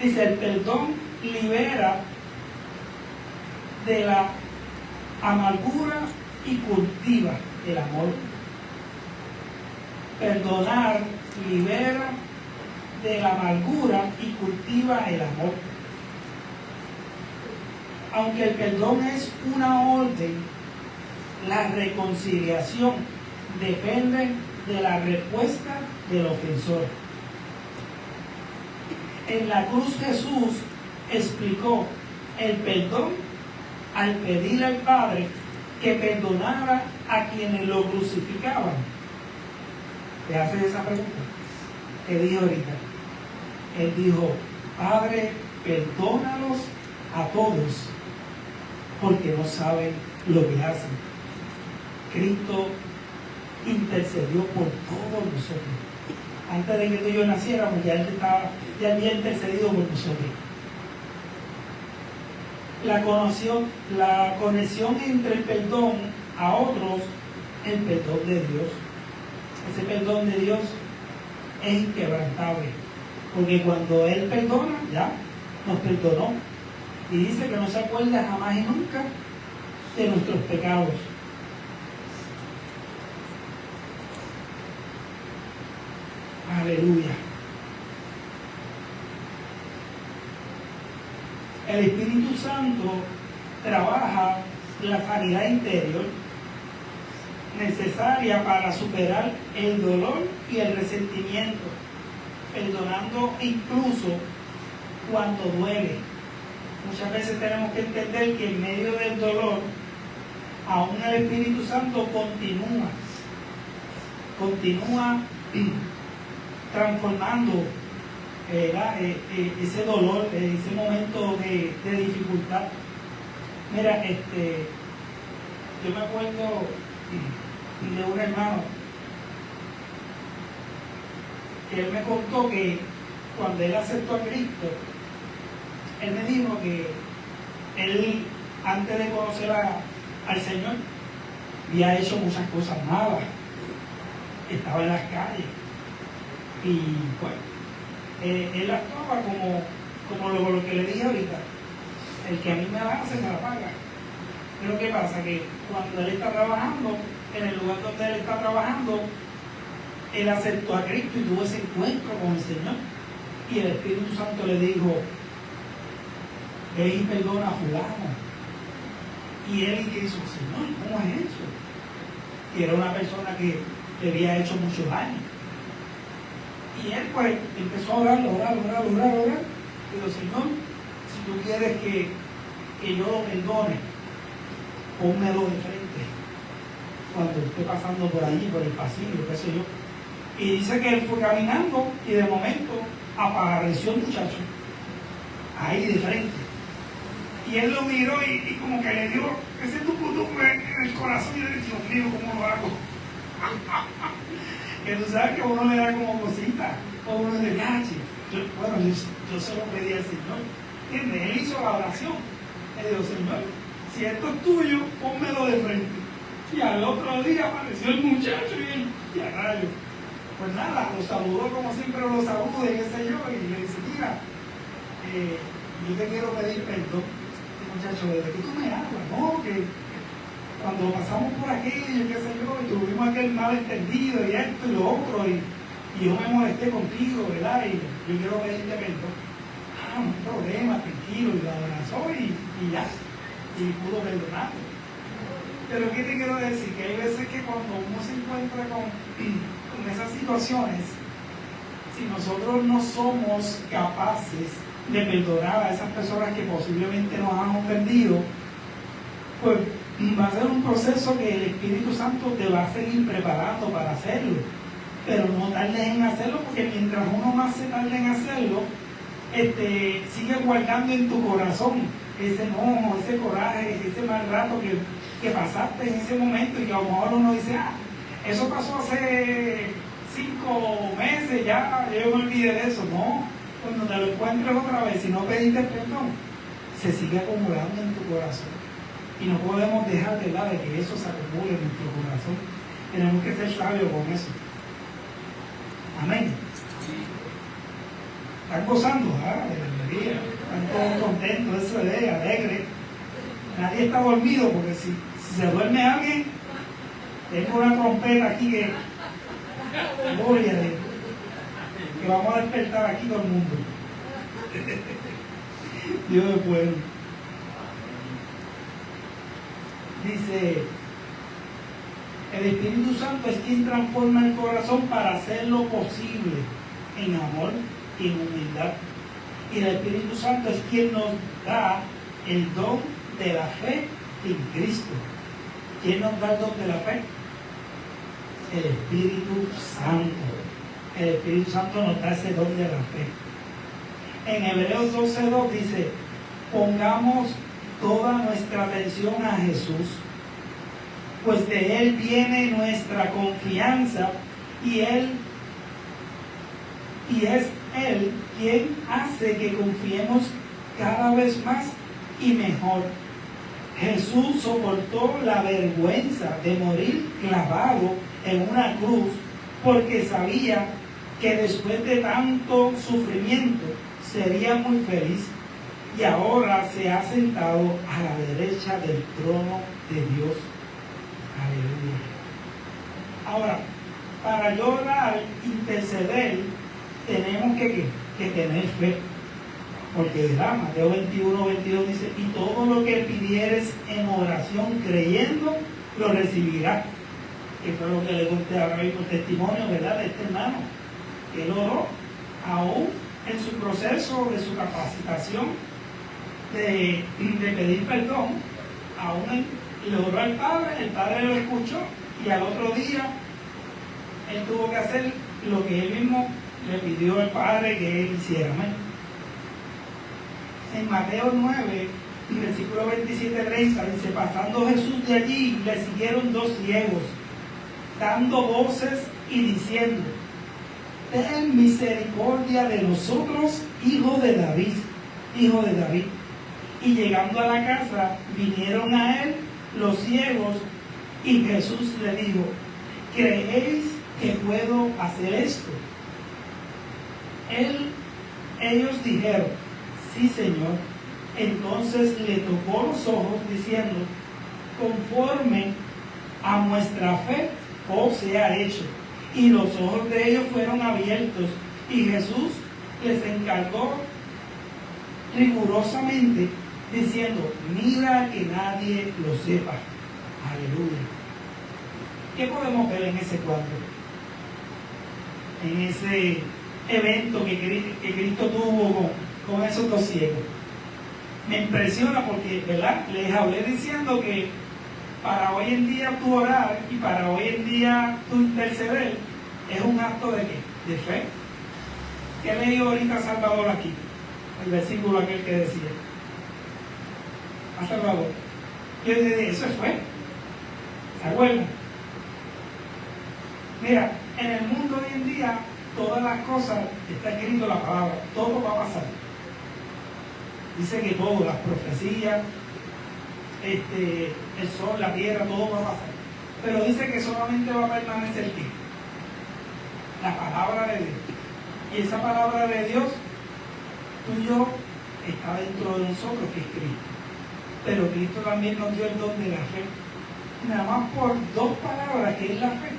Dice, el perdón libera de la amargura y cultiva el amor. Perdonar libera de la amargura y cultiva el amor. Aunque el perdón es una orden, la reconciliación depende de la respuesta del ofensor. En la cruz Jesús explicó el perdón al pedirle al Padre que perdonara a quienes lo crucificaban. ¿Te haces esa pregunta? ¿Qué dijo ahorita? Él dijo, Padre, perdónalos a todos, porque no saben lo que hacen. Cristo intercedió por todos nosotros. Antes de que tú y yo naciéramos, ya había intercedido por nosotros. La conexión entre el perdón a otros, el perdón de Dios. Ese perdón de Dios es inquebrantable, porque cuando Él perdona, ya nos perdonó. Y dice que no se acuerda jamás y nunca de nuestros pecados. Aleluya. El Espíritu Santo trabaja la sanidad interior necesaria para superar el dolor y el resentimiento, perdonando incluso cuando duele. Muchas veces tenemos que entender que en medio del dolor, aún el Espíritu Santo continúa transformando ese dolor, ese momento de dificultad. Mira, yo me acuerdo de un hermano que él me contó que cuando él aceptó a Cristo, él me dijo que él, antes de conocer al Señor, había hecho muchas cosas malas, estaba en las calles y pues él actuaba como lo que le dije ahorita, el que a mí me la hace, me la paga. Pero ¿qué pasa? Que cuando él está trabajando, en el lugar donde él está trabajando, él aceptó a Cristo y tuvo ese encuentro con el Señor. Y el Espíritu Santo le dijo, ve y perdona a fulano. Y él hizo, Señor, ¿cómo es eso? Y era una persona que le había hecho mucho daño. Y él pues empezó a orar. Y dijo, Señor, si tú quieres que yo lo perdone, pónmelo de frente cuando esté pasando por allí, por el pasillo, qué sé yo. Y dice que él fue caminando y de momento apareció el muchacho ahí de frente. Y él lo miró y como que le dio ese tucutuco en el corazón y le dijo, Dios mío, ¿cómo lo hago? Que tú sabes que a uno le da como cosita, o uno le gache. Yo se lo pedí al Señor. ¿Entiendes? Él hizo la oración. Él dijo, Señor, si esto es tuyo, pónmelo de frente. Y al otro día apareció el muchacho y a rayo. Pues nada, lo saludó como siempre lo saluda y qué sé yo, y le dice, mira, yo te quiero pedir perdón. Muchacho, ¿de qué tú me hablas? No, que cuando pasamos por aquello, qué sé yo, y tuvimos aquel malentendido y esto y lo otro, y yo me molesté contigo, ¿verdad? Y yo quiero pedirte perdón. No hay problema, tranquilo, y lo abrazó y ya, y pudo perdonarlo. Pero ¿qué te quiero decir? Que hay veces que cuando uno se encuentra con esas situaciones, si nosotros no somos capaces de perdonar a esas personas que posiblemente nos han ofendido, pues va a ser un proceso que el Espíritu Santo te va a seguir preparando para hacerlo, pero no tardes en hacerlo, porque mientras uno más se tarde en hacerlo, sigue guardando en tu corazón ese enojo, ese coraje, ese mal rato que pasaste en ese momento, y que a lo mejor uno dice, eso pasó hace 5 meses, ya yo me olvidé de eso. No, cuando te lo encuentres otra vez, si no pediste perdón, se sigue acumulando en tu corazón. Y no podemos dejar de que eso se acumule en nuestro corazón. Tenemos que ser sabios con eso. Amén. ¿Están gozando? alegría. Están todos contentos, eso es alegre. Nadie está dormido, porque si se duerme alguien, tengo una trompeta aquí que, gloria a Dios, que vamos a despertar aquí todo el mundo. Dios es bueno. Dice, el Espíritu Santo es quien transforma el corazón para hacerlo posible en amor y en humildad. Y el Espíritu Santo es quien nos da el don de la fe en Cristo. ¿Quién nos da el don de la fe? El Espíritu Santo. El Espíritu Santo nos da ese don de la fe. En Hebreos 12:2 dice, pongamos toda nuestra atención a Jesús, pues de Él viene nuestra confianza y es Él quien hace que confiemos cada vez más y mejor. Jesús soportó la vergüenza de morir clavado en una cruz porque sabía que después de tanto sufrimiento sería muy feliz, y ahora se ha sentado a la derecha del trono de Dios. Aleluya. Ahora, para yo orar, interceder, tenemos que tener fe. Porque Mateo 21:22 dice, y todo lo que pidieres en oración creyendo, lo recibirás. Que fue lo que le conté ahora mismo, testimonio, ¿verdad?, de este hermano. Que él oró, aún en su proceso de su capacitación de pedir perdón, aún él le oró al Padre, el Padre lo escuchó, y al otro día él tuvo que hacer lo que él mismo le pidió al Padre que él hiciera. En Mateo 9, versículo 27-30, dice, pasando Jesús de allí, le siguieron dos ciegos, dando voces y diciendo, ten misericordia de nosotros, hijo de David. Y llegando a la casa, vinieron a él los ciegos, y Jesús le dijo, ¿creéis que puedo hacer esto? Ellos dijeron, sí, Señor. Entonces le tocó los ojos, diciendo, conforme a nuestra fe os sea hecho. Y los ojos de ellos fueron abiertos, y Jesús les encargó rigurosamente, diciendo, mira que nadie lo sepa. Aleluya. ¿Qué podemos ver en ese cuadro? En ese evento que Cristo tuvo con esos dos ciegos. Me impresiona porque, ¿verdad?, les hablé diciendo que para hoy en día tú orar y para hoy en día tú interceder es un acto de ¿qué? De fe. ¿Qué leí ahorita Salvador aquí? El versículo aquel que decía a Salvador. Yo le dije, eso es fe. ¿Se acuerdan? Mira, en el mundo hoy en día todas las cosas, está escrito la palabra, todo va a pasar. Dice que todo, las profecías, el sol, la tierra, todo va a pasar. Pero dice que solamente va a permanecer ¿qué? La palabra de Dios. Y esa palabra de Dios, tú y yo, está dentro de nosotros, que es Cristo. Pero Cristo también nos dio el don de la fe. Nada más por dos palabras, que es la fe,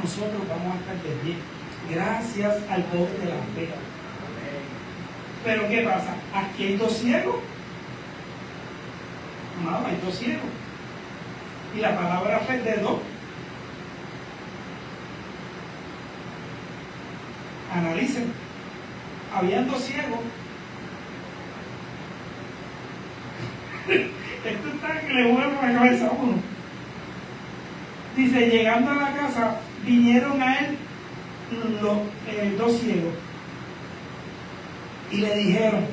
nosotros vamos a estar de pie. Gracias al don de la fe. Pero ¿qué pasa? Aquí hay dos ciegos. No, hay dos ciegos. Y la palabra fe es de dos. Analicen. Habían dos ciegos. Esto está que le vuelve la cabeza a uno. Dice, llegando a la casa, vinieron a él los dos ciegos y le dijeron,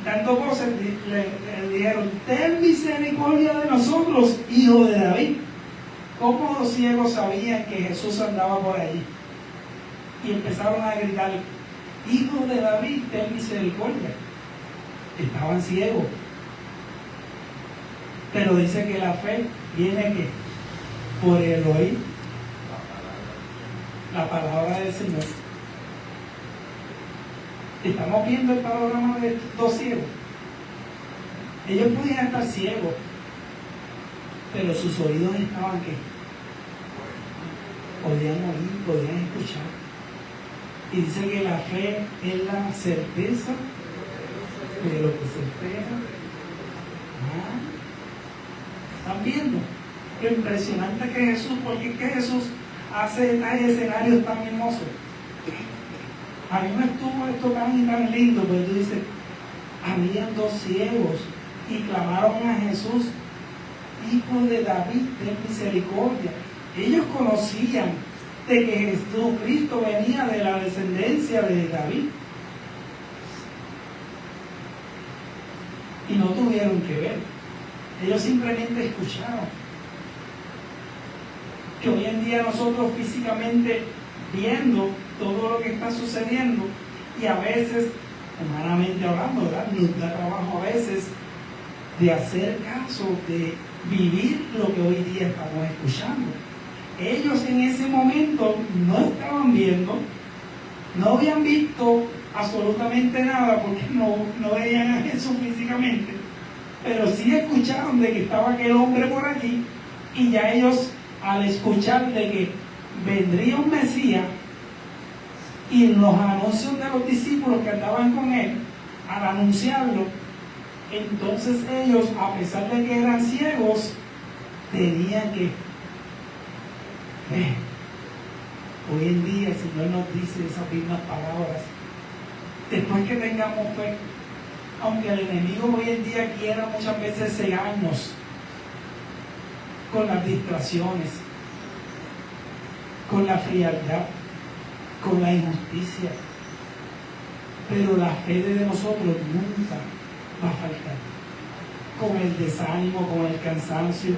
dando voces, le dijeron, ten misericordia de nosotros, hijo de David. ¿Cómo los ciegos sabían que Jesús andaba por allí? Y empezaron a gritar, hijo de David, ten misericordia. Estaban ciegos. Pero dice que la fe viene ¿qué? Por el oír la palabra del Señor. Estamos viendo el panorama de dos ciegos. Ellos podían estar ciegos, pero sus oídos estaban ¿qué? Podían oír, podían escuchar. Y dice que la fe es la certeza de lo que se espera. ¿Están viendo? Lo impresionante que Jesús, porque es que Jesús hace escenarios tan hermosos. A mí me estuvo esto tan lindo, porque tú dices, habían dos ciegos y clamaron a Jesús, Hijo de David, ten misericordia. Ellos conocían de que Jesucristo venía de la descendencia de David. Y no tuvieron que ver. Ellos simplemente escucharon. Que hoy en día nosotros físicamente viendo todo lo que está sucediendo y a veces, humanamente hablando, ¿verdad? Nos da trabajo a veces de hacer caso, de vivir lo que hoy día estamos escuchando. Ellos en ese momento no estaban viendo, no habían visto absolutamente nada porque no veían a Jesús físicamente, pero sí escucharon de que estaba aquel hombre por allí y ya ellos al escuchar de que vendría un Mesías y en los anuncios de los discípulos que andaban con él, al anunciarlo, entonces ellos, a pesar de que eran ciegos, tenían que hoy en día el Señor nos dice esas mismas palabras. Después que tengamos fe, aunque el enemigo hoy en día quiera muchas veces cegarnos con las distracciones, con la frialdad, con la injusticia, pero la fe de nosotros nunca va a faltar. Con el desánimo, con el cansancio,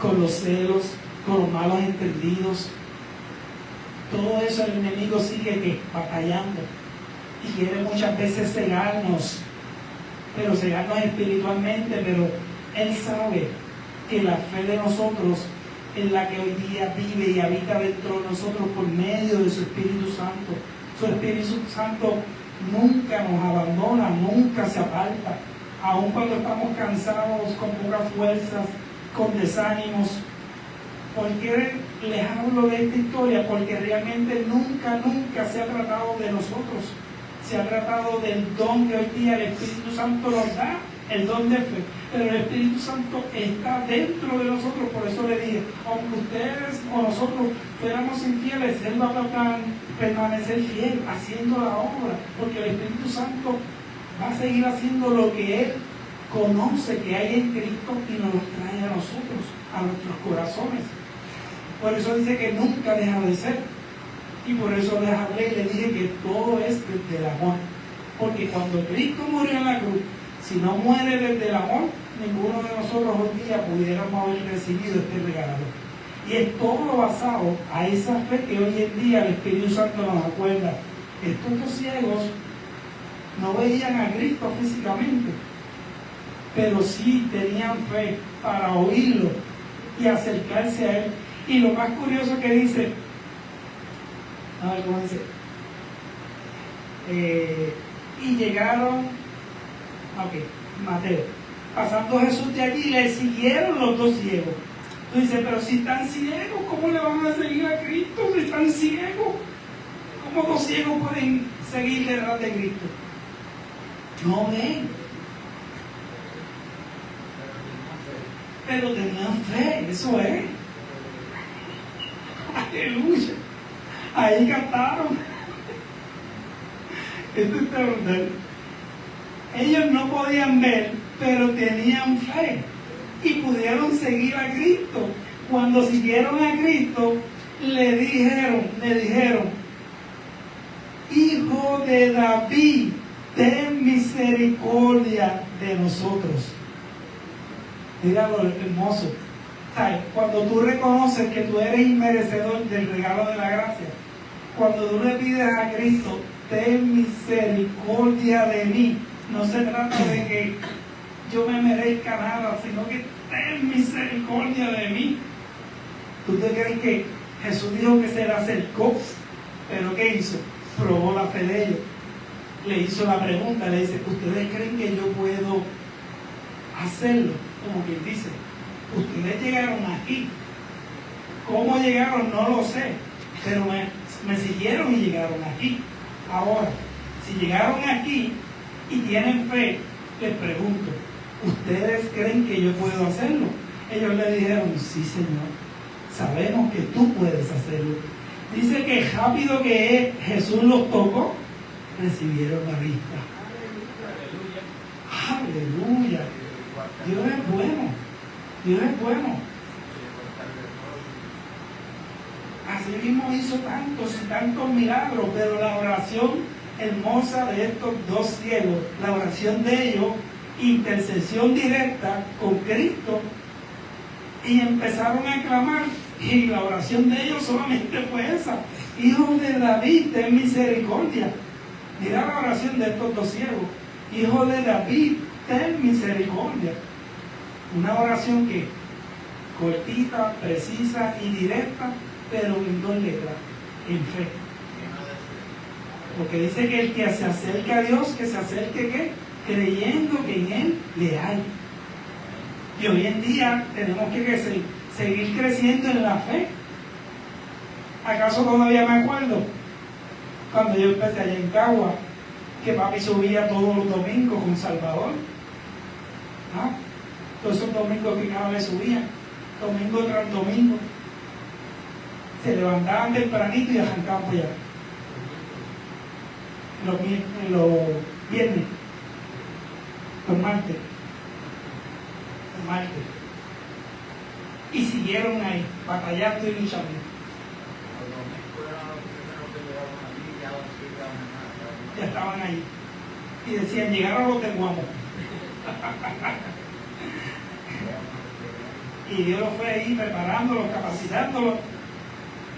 con los celos, con los malos entendidos, todo eso el enemigo sigue que batallando y quiere muchas veces cegarnos, pero cegarnos espiritualmente, pero él sabe que la fe de nosotros es la que hoy día vive y habita dentro de nosotros por medio de su Espíritu Santo. Su Espíritu Santo nunca nos abandona, nunca se aparta, aun cuando estamos cansados, con pocas fuerzas, con desánimos. ¿Por qué les hablo de esta historia? Porque realmente nunca se ha tratado de nosotros. Se ha tratado del don que hoy día el Espíritu Santo nos da, el don de fe. Pero el Espíritu Santo está dentro de nosotros. Por eso le dije, aunque ustedes o nosotros fuéramos infieles, Él va a permanecer fiel haciendo la obra. Porque el Espíritu Santo va a seguir haciendo lo que Él conoce que hay en Cristo y nos lo trae a nosotros, a nuestros corazones. Por eso dice que nunca deja de ser. Y por eso les hablé y les dije que todo es desde el amor. Porque cuando Cristo murió en la cruz, si no muere desde el amor, ninguno de nosotros hoy día pudiéramos haber recibido este regalo. Y es todo basado a esa fe que hoy en día el Espíritu Santo nos acuerda. Estos dos ciegos no veían a Cristo físicamente, pero sí tenían fe para oírlo y acercarse a Él. Y lo más curioso que dice, a ver cómo dice, y llegaron, Mateo, pasando Jesús de allí, le siguieron los dos ciegos. Tú dices, pero si están ciegos, ¿cómo le van a seguir a Cristo? Si están ciegos, ¿cómo dos ciegos pueden seguir detrás de Cristo? No ven, pero tenían fe, eso es. Aleluya. Ahí cantaron. Esto es extraordinario. Ellos no podían ver, pero tenían fe y pudieron seguir a Cristo. Cuando siguieron a Cristo, le dijeron, Hijo de David, ten misericordia de nosotros. Mira lo hermoso. Cuando tú reconoces que tú eres inmerecedor del regalo de la gracia, cuando tú le pides a Cristo, ten misericordia de mí, no se trata de que yo me merezca nada, sino que ten misericordia de mí. ¿Tú te crees que Jesús dijo que se le acercó? ¿Pero qué hizo? Probó la fe de ellos. le hizo la pregunta, le dice, ¿ustedes creen que yo puedo hacerlo? Como quien dice, ustedes llegaron aquí. ¿Cómo llegaron? No lo sé, pero me siguieron y llegaron aquí. Ahora, si llegaron aquí y tienen fe, les pregunto, ¿ustedes creen que yo puedo hacerlo? Ellos le dijeron, sí, Señor, sabemos que tú puedes hacerlo. Dice que rápido que Jesús los tocó, recibieron la vista. Aleluya. Dios es bueno. Dios es bueno. Así mismo hizo tantos y tantos milagros, pero la oración hermosa de estos dos ciegos, la oración de ellos, intercesión directa con Cristo, y empezaron a clamar, y la oración de ellos solamente fue esa: Hijo de David, ten misericordia. Mira la oración de estos dos ciegos: Hijo de David, ten misericordia. Una oración que cortita, precisa y directa, pero en dos letras, en fe. Porque dice que el que se acerca a Dios, que se acerque ¿qué? Creyendo que en Él le hay. Y hoy en día tenemos que seguir creciendo en la fe. ¿Acaso todavía me acuerdo? Cuando yo empecé allá en Cagua, que papi subía todos los domingos con Salvador. ¿Ah? Todos esos domingos que cada vez subía, domingo tras domingo. Se levantaban tempranito y arrancaban para allá. Los viernes, los martes. Y siguieron ahí, batallando y luchando. Ya estaban ahí. Y decían, llegaron los teguamos. Y Dios los fue ahí preparándolos, capacitándolos.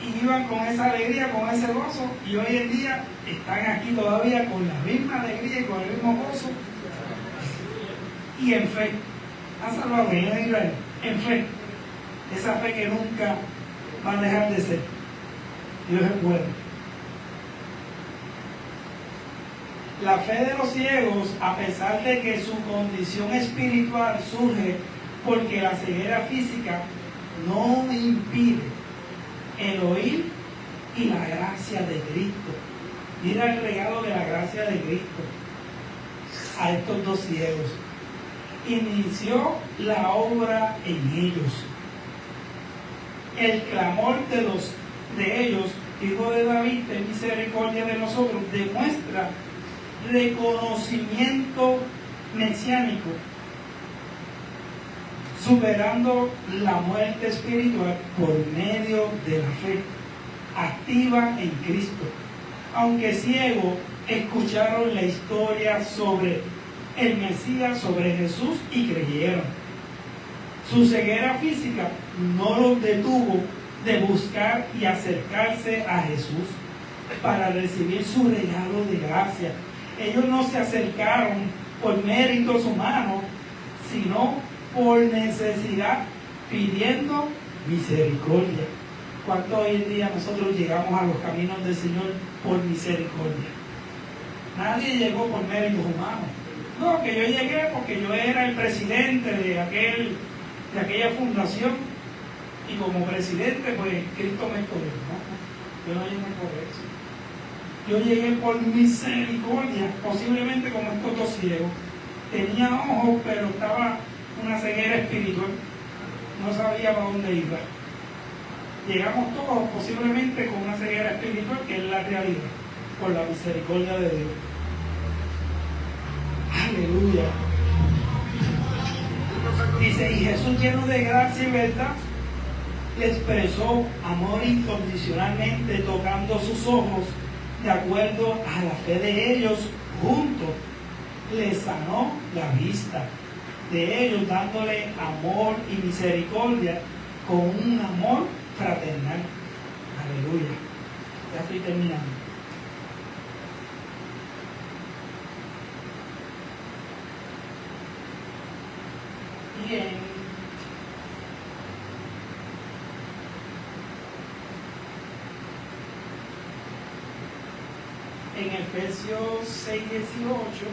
Y iban con esa alegría, con ese gozo. Y hoy en día están aquí todavía con la misma alegría y con el mismo gozo. Y en fe. Han salvado en Israel, en fe. Esa fe que nunca va a dejar de ser. Dios es bueno. La fe de los ciegos, a pesar de que su condición espiritual surge porque la ceguera física no impide el oír y la gracia de Cristo. Mira el regalo de la gracia de Cristo a estos dos ciegos. Inició la obra en ellos. El clamor de ellos, Hijo de David, ten misericordia de nosotros, demuestra reconocimiento mesiánico, superando la muerte espiritual por medio de la fe activa en Cristo. Aunque ciegos, escucharon la historia sobre el Mesías, sobre Jesús, y creyeron. Su ceguera física no los detuvo de buscar y acercarse a Jesús para recibir su regalo de gracia. Ellos no se acercaron por méritos humanos, sino por necesidad, pidiendo misericordia. ¿Cuánto hoy en día nosotros llegamos a los caminos del Señor por misericordia? Nadie llegó por méritos humanos. No, que yo llegué porque yo era el presidente de aquella fundación, y como presidente, pues Cristo me escogió. No, yo no llegué por eso. Yo llegué por misericordia, posiblemente como estos dos ciegos. Tenía ojos, pero estaba una ceguera espiritual. No sabía para dónde iba. Llegamos todos posiblemente con una ceguera espiritual, que es la realidad, por la misericordia de Dios. Aleluya. Dice, y Jesús, lleno de gracia y verdad, le expresó amor incondicionalmente, tocando sus ojos de acuerdo a la fe de ellos. Juntos le sanó la vista de ellos, dándole amor y misericordia con un amor fraternal. Aleluya. Ya estoy terminando. Bien. en Efesios 6:18,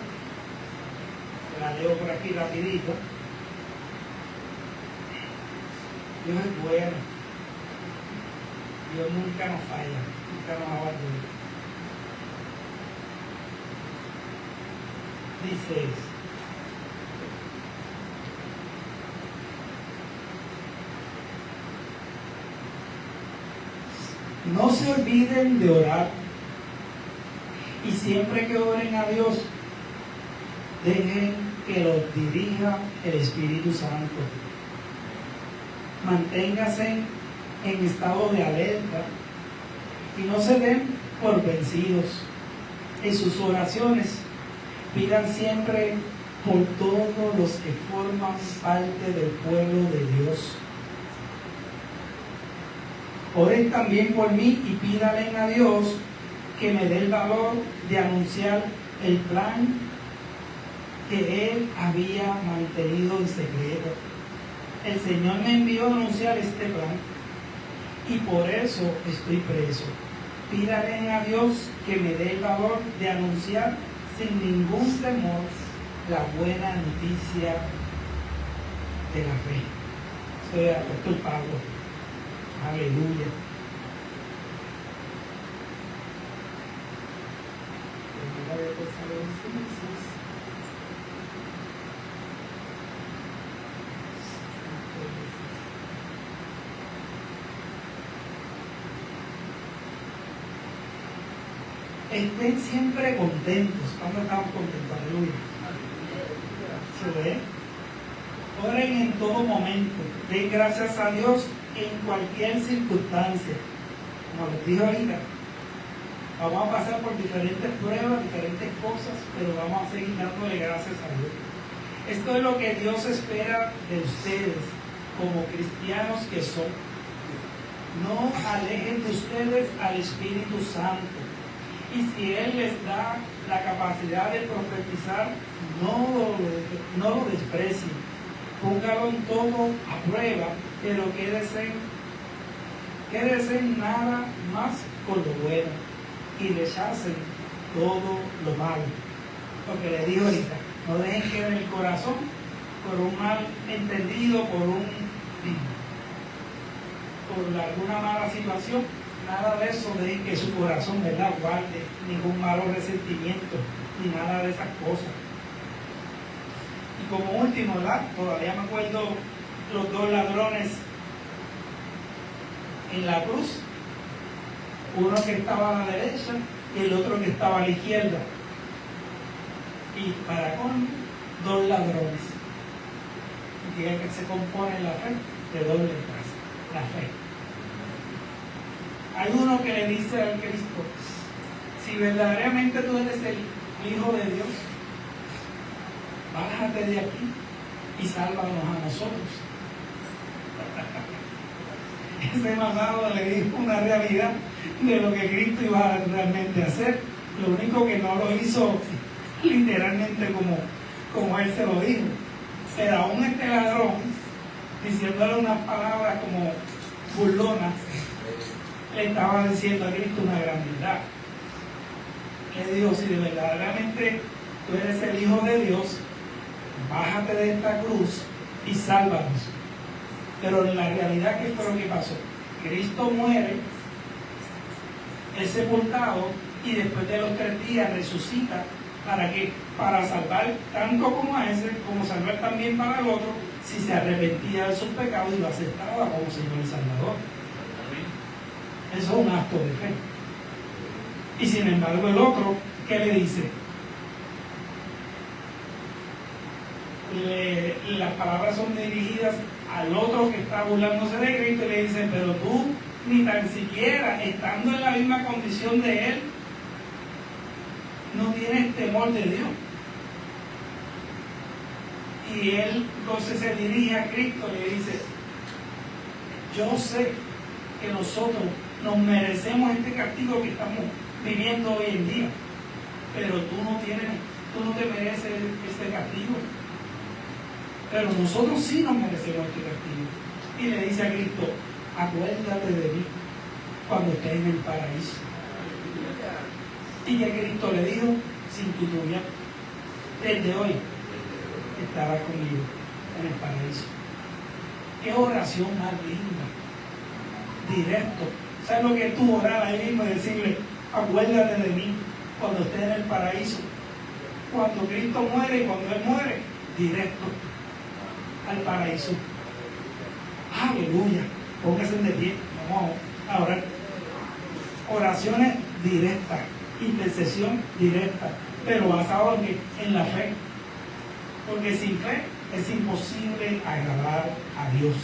la leo por aquí rapidito. Dios es bueno, Dios nunca nos falla, nunca nos abandona. Dice, no se olviden de orar, y siempre que oren a Dios, dejen que los dirija el Espíritu Santo. Manténganse en estado de alerta y no se den por vencidos. En sus oraciones, pidan siempre por todos los que forman parte del pueblo de Dios. Oren también por mí y pídanle a Dios que me dé el valor de anunciar el plan que Él había mantenido en secreto. El Señor me envió a anunciar este plan y por eso estoy preso. Pídanle a Dios que me dé el valor de anunciar sin ningún temor la buena noticia de la fe. Soy el apóstol Pablo. Aleluya. Estén siempre contentos. ¿Cuándo estamos contentos? Aleluya. ¿Se ve? Oren en todo momento. Den gracias a Dios en cualquier circunstancia. Como les dije ahorita, vamos a pasar por diferentes pruebas, diferentes cosas, pero vamos a seguir dándole gracias a Dios. Esto es lo que Dios espera de ustedes como cristianos que son. No alejen de ustedes al Espíritu Santo. Y si Él les da la capacidad de profetizar, no lo desprecien. Póngalo en todo a prueba, pero quédese nada más con lo bueno y rechacen todo lo malo. Lo que les digo ahorita, no dejen que en el corazón, por un mal entendido, por alguna mala situación, nada de eso, dejen que su corazón, ¿verdad?, guarde ningún malo resentimiento, ni nada de esas cosas. Y como último, ¿verdad?, todavía me acuerdo los dos ladrones en la cruz, uno que estaba a la derecha y el otro que estaba a la izquierda. Y para con dos ladrones. Y que se compone la fe de dos letras, la fe. Hay uno que le dice al Cristo, si verdaderamente tú eres el Hijo de Dios, bájate de aquí y sálvanos a nosotros. Ese mamado le dijo una realidad de lo que Cristo iba realmente a hacer. Lo único que no lo hizo literalmente como él se lo dijo. Pero aún este ladrón, diciéndole unas palabras como burlonas, le estaba diciendo a Cristo una gran verdad. Le dijo, si de verdaderamente tú eres el Hijo de Dios, bájate de esta cruz y sálvanos. Pero en la realidad, ¿qué fue lo que pasó? Cristo muere, es sepultado y después de los 3 días resucita. ¿Para qué? Para salvar tanto como a ese, como salvar también para el otro, si se arrepentía de sus pecados y lo aceptaba como Señor y Salvador. Eso es un acto de fe. Y sin embargo el otro, ¿qué le dice? Las palabras son dirigidas al otro que está burlándose de Cristo y le dice, pero tú ni tan siquiera estando en la misma condición de Él, no tienes temor de Dios. Y él entonces se dirige a Cristo y le dice, yo sé que nosotros nos merecemos este castigo que estamos viviendo hoy en día, pero tú no te mereces este castigo, pero nosotros sí nos merecemos este castigo. Y le dice a Cristo, acuérdate de mí cuando estés en el paraíso. Y que Cristo le dijo, sin titubear, desde hoy estará conmigo en el paraíso. Qué oración más linda, directo. ¿Sabes lo que es tú orar ahí mismo y decirle, acuérdate de mí cuando estés en el paraíso? Cuando Cristo muere y cuando Él muere, directo al paraíso. Aleluya. Póngase de pie. Vamos a orar. Oraciones directas, intercesión directa, pero basado en la fe. Porque sin fe es imposible agradar a Dios.